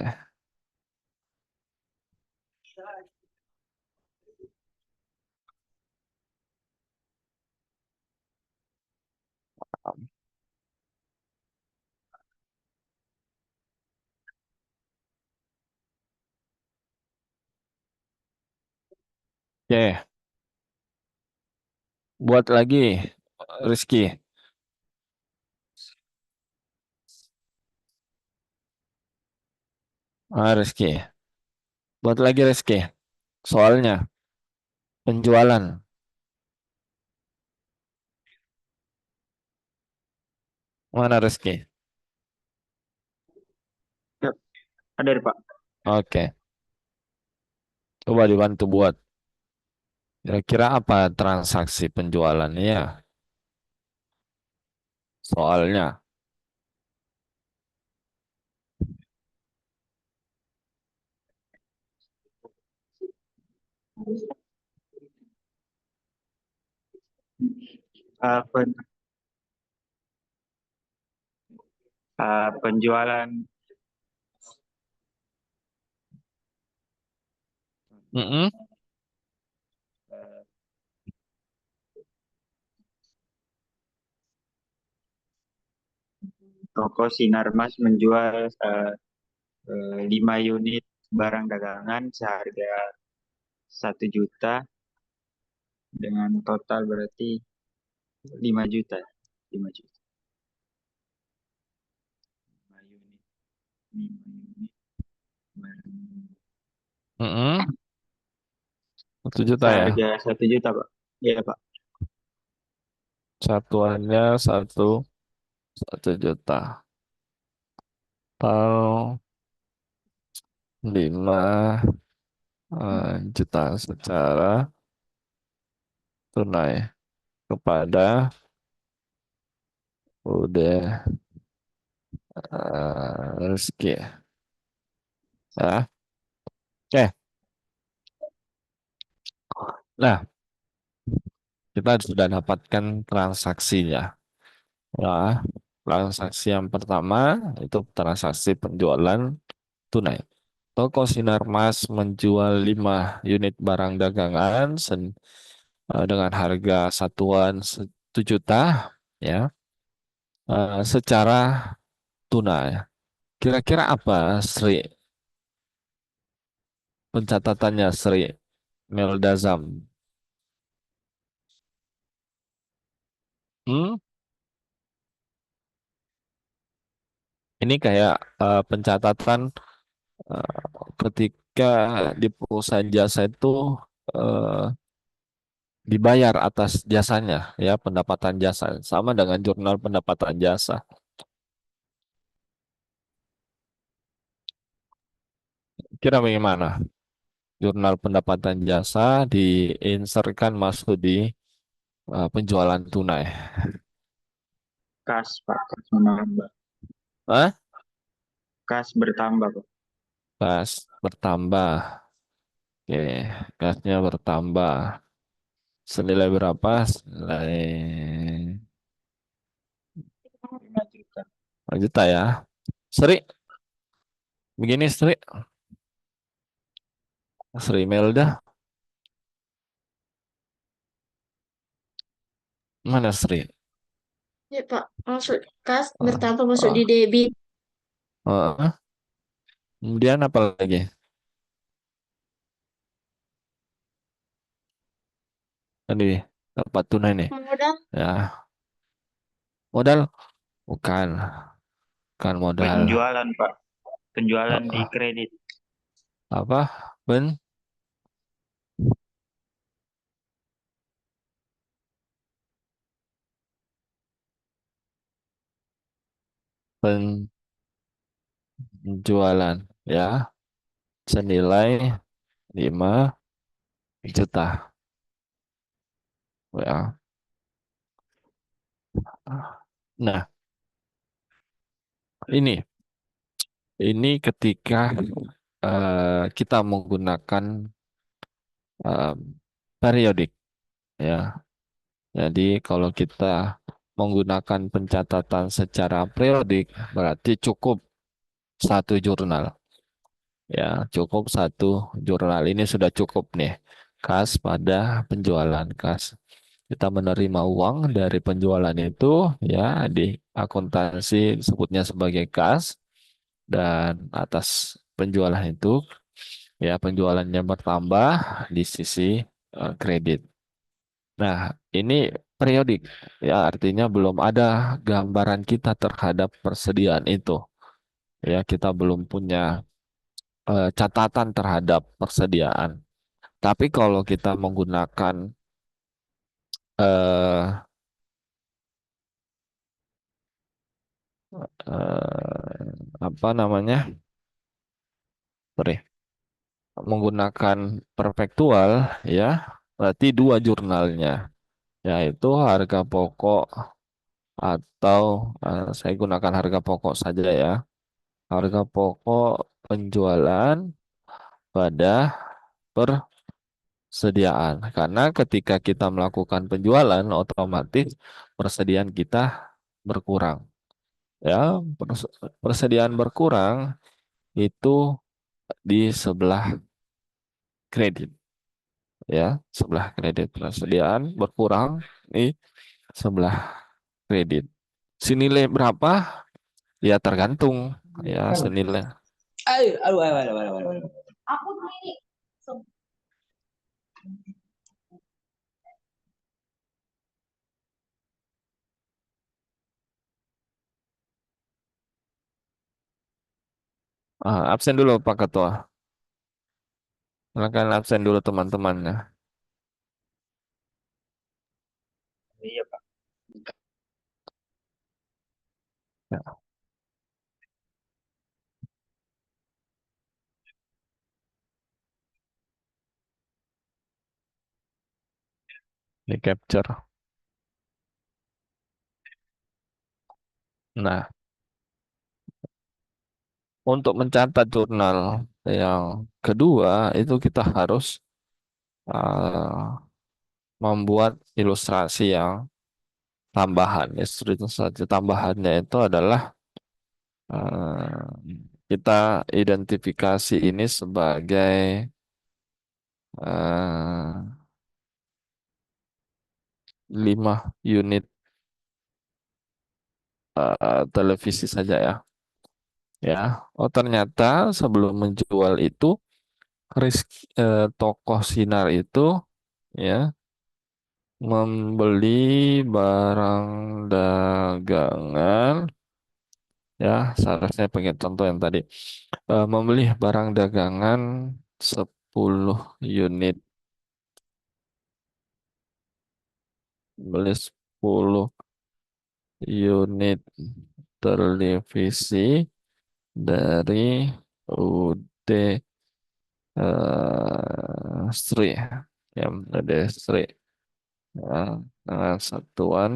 Oke, buat lagi Rizky. Rizky. Buat lagi Rizky. Soalnya penjualan. Mana Rizky? Ya, ada deh, Pak. Oke, coba dibantu buat. Kira-kira apa transaksi penjualannya? Soalnya. Eh, pen- Penjualan Mm-mm. eh, toko Sinarmas menjual 5 unit barang dagangan seharga 1 juta dengan total berarti 5 juta. 5 juta. 5 unit. 5 unit. Mm-mm. 1 juta ya. Seharga 1 juta, Pak. Iya, Pak. Satuannya satu juta. Atau 5 juta secara tunai kepada udah Rizky. Ya. Oke. Nah, kita sudah dapatkan transaksinya. Ya, transaksi yang pertama itu transaksi penjualan tunai. Toko Sinarmas menjual 5 unit barang dagangan dengan harga satuan 1 juta ya secara tunai. Kira-kira apa Sri pencatatannya Sri Meldazam? Hmm? Ini kayak pencatatan eh, ketika di perusahaan jasa itu eh, dibayar atas jasanya ya pendapatan jasa sama dengan jurnal pendapatan jasa. Kira bagaimana? Jurnal pendapatan jasa diinsertkan masuk di penjualan tunai. Kas, Pak. Kas menambah. Hah? Kas bertambah, Pak. Gas bertambah. Oke, gasnya bertambah. Senilai berapa? Senilai 5 juta. 5 juta ya. Sri, begini Sri. Sri Melda, mana Sri? Ya, Pak. Masuk kas Ah, bertambah masuk di ah, debit. ah. Kemudian apa lagi? Tadi dapat tunai nih. Modal. Ya, modal bukan, bukan modal. Penjualan, Pak. Penjualan di Ah, kredit. apa? Ben, penjualan ya senilai 5 juta ya. Nah, ini ketika kita menggunakan eh, periodik ya. Jadi kalau kita menggunakan pencatatan secara periodik berarti cukup satu jurnal ya, cukup satu jurnal. Ini sudah cukup nih. Kas pada penjualan kas. Kita menerima uang dari penjualan itu ya di akuntansi disebutnya sebagai kas dan atas penjualan itu ya penjualannya bertambah di sisi kredit. Nah, ini periodik ya artinya belum ada gambaran kita terhadap persediaan itu. Ya, kita belum punya catatan terhadap persediaan. Tapi kalau kita menggunakan eh, apa namanya? Sorry, menggunakan perpektual ya, berarti dua jurnalnya, yaitu harga pokok atau saya gunakan harga pokok saja ya. Harga pokok penjualan pada persediaan. Karena ketika kita melakukan penjualan, otomatis persediaan kita berkurang. Ya, persediaan berkurang itu di sebelah kredit. Ya, sebelah kredit persediaan berkurang di sebelah kredit. Senilai berapa? Ya tergantung ya senilai. Aduh, aduh, aduh, aduh, aduh, aduh. Absen dulu Pak Ketua. Silakan absen dulu teman-temannya. Iya, Pak. Ya, di capture. Nah, untuk mencatat jurnal yang kedua itu kita harus uh, membuat ilustrasi yang tambahan. Ilustrasi tambahannya itu adalah uh, kita identifikasi ini sebagai uh, 5 unit televisi saja ya. Ya, oh ternyata sebelum menjual itu tokoh Sinar itu ya membeli barang dagangan ya seharusnya pengen contoh yang tadi. Membeli barang dagangan 10 unit, beli 10 unit televisi dari UD Sri ya, UD Sri ya, dengan satuan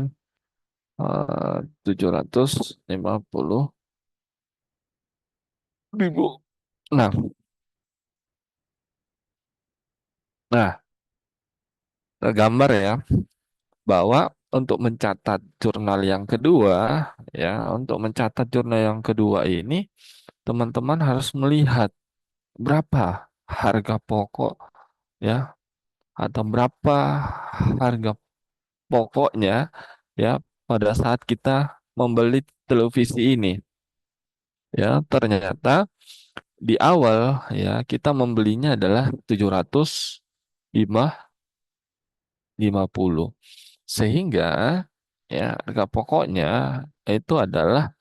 750.000. Nah, nah, tergambar ya bahwa untuk mencatat jurnal yang kedua, ya, untuk mencatat jurnal yang kedua ini, teman-teman harus melihat berapa harga pokok, ya, atau berapa harga pokoknya, ya, pada saat kita membeli televisi ini. Ya, ternyata di awal ya kita membelinya adalah 750. Sehingga ya harga pokoknya itu adalah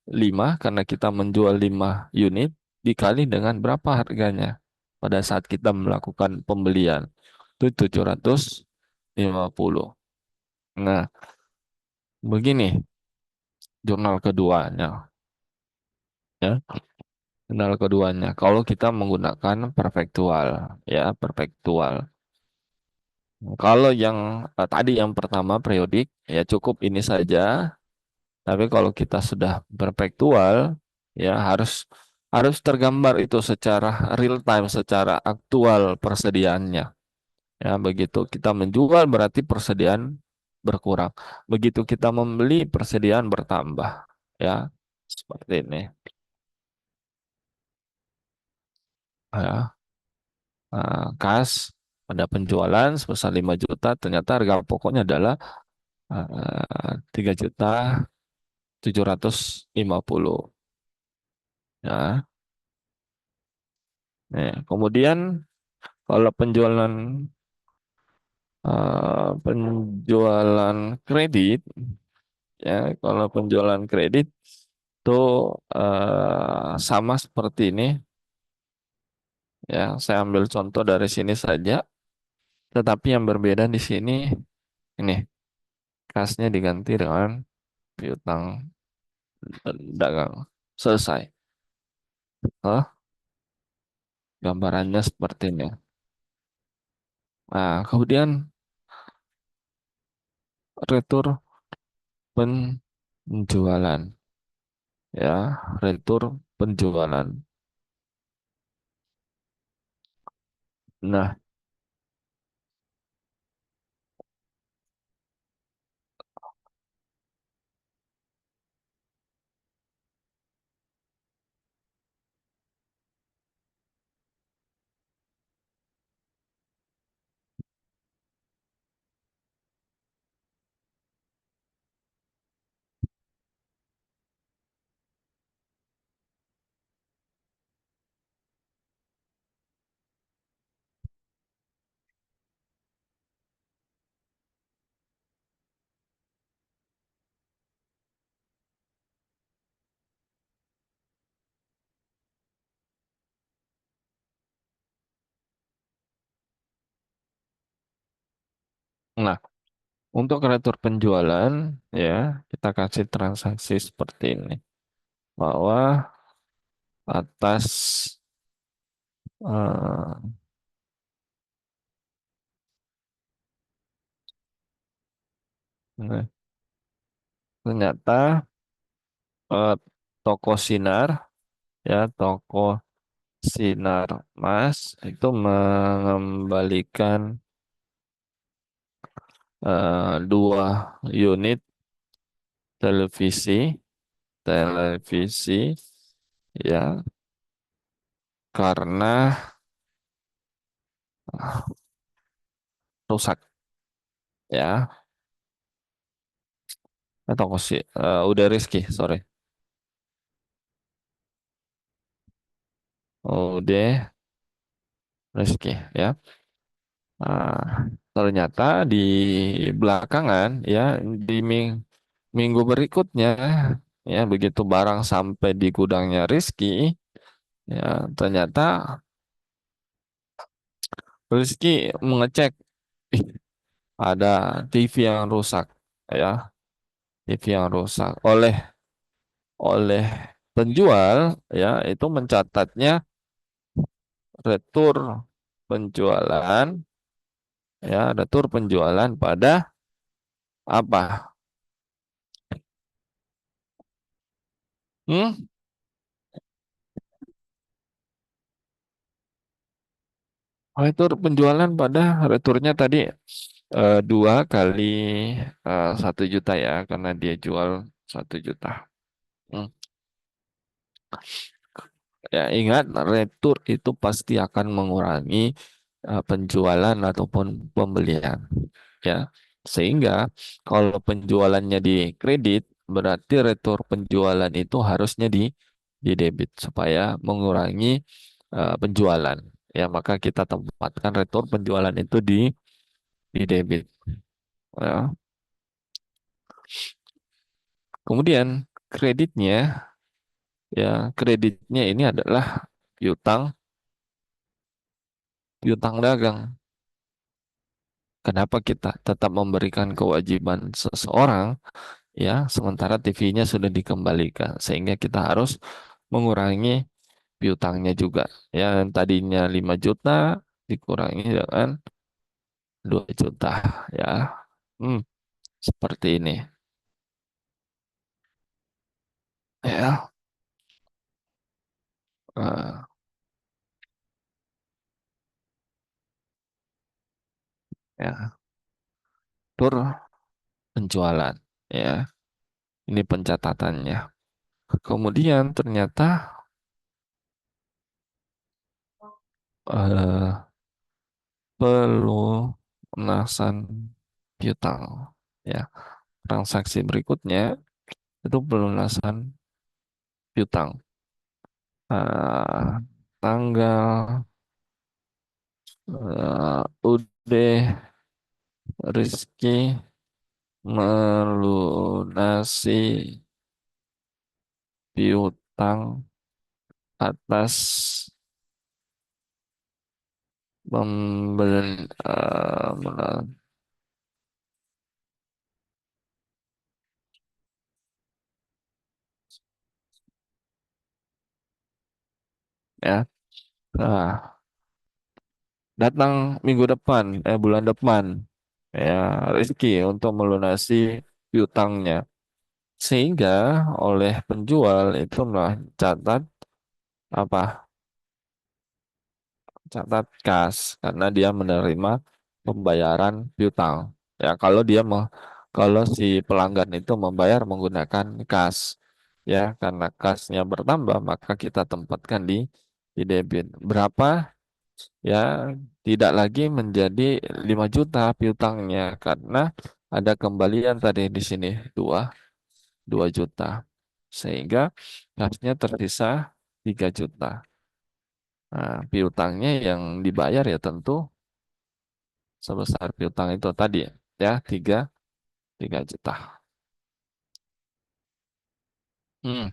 5 karena kita menjual 5 unit dikali dengan berapa harganya pada saat kita melakukan pembelian. Itu 750. Nah, begini jurnal keduanya, ya. Jurnal keduanya kalau kita menggunakan perfektual, ya, perfektual. Kalau yang tadi yang pertama periodik ya cukup ini saja. Tapi kalau kita sudah perfektual ya harus harus tergambar itu secara real time, secara aktual persediaannya. Ya, begitu kita menjual berarti persediaan berkurang. Begitu kita membeli persediaan bertambah. Ya, seperti ini. Ya, kas pada penjualan sebesar 5 juta, ternyata harga pokoknya adalah 3.750.000. Ya, kemudian kalau penjualan kredit, ya, kalau penjualan kredit itu sama seperti ini. Ya, saya ambil contoh dari sini saja. Tetapi yang berbeda di sini ini kasnya diganti dengan piutang dagang. Selesai. Hah? Gambarannya seperti ini. Nah, kemudian retur penjualan. Ya, retur penjualan. Nah, nah, untuk retur penjualan, ya, kita kasih transaksi seperti ini. Bahwa atas eh, nah, ternyata eh, toko Sinar, ya, toko Sinar Mas itu mengembalikan 2 unit televisi, televisi, ya, karena rusak, ya. Toko si, udah Rizky, sorry. Udah Rizky, ya. Nah, ternyata di belakangan, ya, di minggu berikutnya, ya, begitu barang sampai di gudangnya Rizky, ya, ternyata Rizky mengecek, "Ih, ada TV yang rusak, ya, TV yang rusak oleh penjual, ya, itu mencatatnya retur penjualan, ya, retur penjualan pada apa? Hmm? Retur penjualan pada returnya tadi 2 kali 1 juta ya, karena dia jual 1 juta. Hmm. Ya, ingat retur itu pasti akan mengurangi penjualan ataupun pembelian. Ya, sehingga kalau penjualannya di kredit, berarti retur penjualan itu harusnya di debit supaya mengurangi penjualan. Ya, maka kita tempatkan retur penjualan itu di debit. Ya. Kemudian kreditnya, ya kreditnya ini adalah piutang piutang dagang. Kenapa kita tetap memberikan kewajiban seseorang, ya, sementara TV-nya sudah dikembalikan, sehingga kita harus mengurangi piutangnya juga. Ya, yang tadinya 5 juta dikurangi dengan 2 juta, ya. Hmm, seperti ini. Ya, eh, ya, tur penjualan, ya. Ini pencatatannya. Kemudian ternyata eh, pelunasan piutang, ya. Transaksi berikutnya itu pelunasan piutang. Tanggal UD Rizky melunasi piutang atas pembelian ya. Nah, datang minggu depan, bulan depan, ya, Rizky untuk melunasi piutangnya. Sehingga oleh penjual itu mencatat apa? Catat kas karena dia menerima pembayaran piutang. Ya, kalau si pelanggan itu membayar menggunakan kas, ya, karena kasnya bertambah maka kita tempatkan di debit. Berapa? Ya, tidak lagi menjadi 5 juta piutangnya karena ada kembalian tadi di sini 2 juta. Sehingga kasnya tersisa 3 juta. Nah, piutangnya yang dibayar ya tentu sebesar piutang itu tadi, ya, 3 juta. Hmm,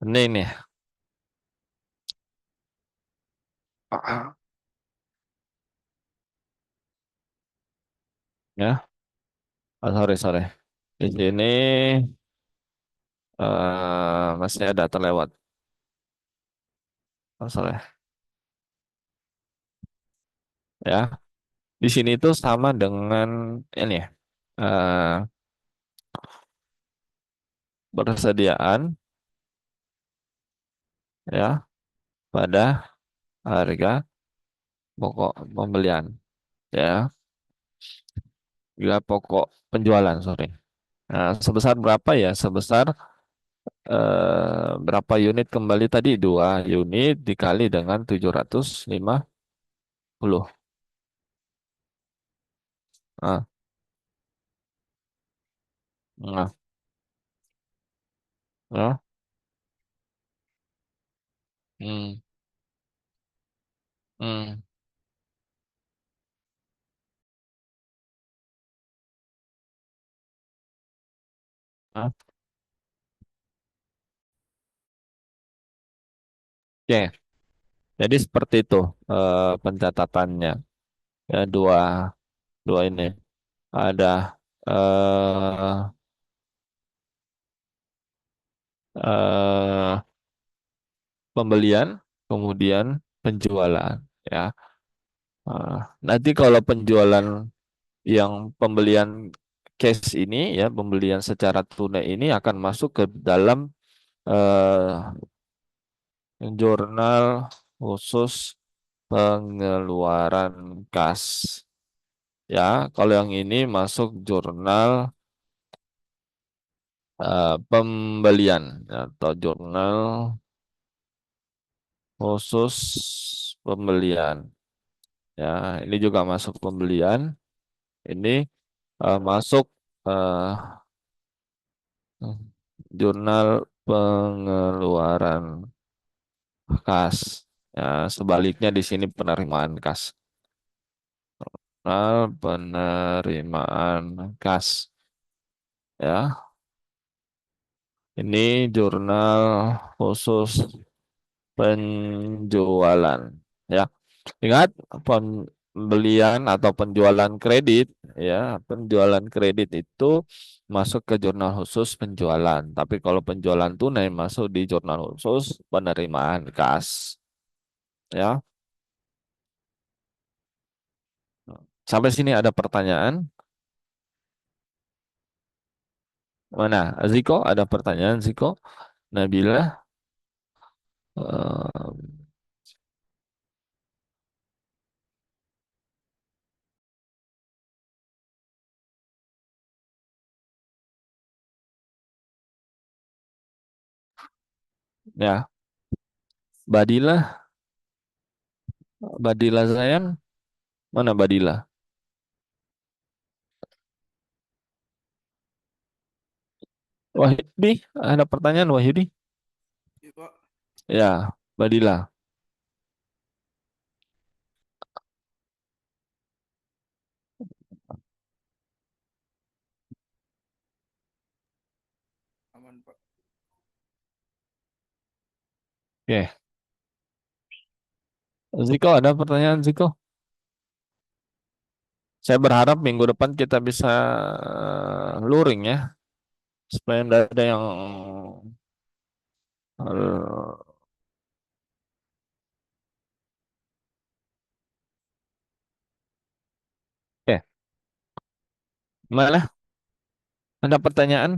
ini nih. Ah, ya, sorry sorry. Di sini masih ada terlewat. Oh, sorry. Ya, di sini itu sama dengan ini ya, persediaan, ya, pada harga pokok pembelian, ya, juga pokok penjualan, sorry. Nah, sebesar berapa ya? Sebesar berapa unit kembali tadi? 2 unit dikali dengan 750. Ah, nah, ya, hmm, hmm, ah. Oke, jadi seperti itu pencatatannya. Ya, dua dua ini ada eh eh, pembelian, kemudian penjualan. Ya. Eh, Nanti kalau penjualan yang pembelian cash ini, ya, pembelian secara tunai ini akan masuk ke dalam eh, jurnal khusus pengeluaran kas. Ya, kalau yang ini masuk jurnal pembelian atau jurnal khusus pembelian. Ya, ini juga masuk pembelian. Ini masuk eh, jurnal pengeluaran kas. Ya, sebaliknya di sini penerimaan kas. Jurnal penerimaan kas. Ya, ini jurnal khusus penjualan. Ya, ingat pembelian atau penjualan kredit, ya, penjualan kredit itu masuk ke jurnal khusus penjualan. Tapi kalau penjualan tunai masuk di jurnal khusus penerimaan kas. Ya, sampai sini ada pertanyaan? Mana? Ziko, ada pertanyaan Ziko? Nabila? Eh, ya, Badila, Badila sayang, mana Badila? Wahyudi, ada pertanyaan Wahyudi? Iya, Pak. Ya, Badila. Aman, Pak. Oke, Ziko ada pertanyaan Ziko? Saya berharap minggu depan kita bisa luring ya, supaya tidak ada yang eh, oke. Mana? Ada pertanyaan?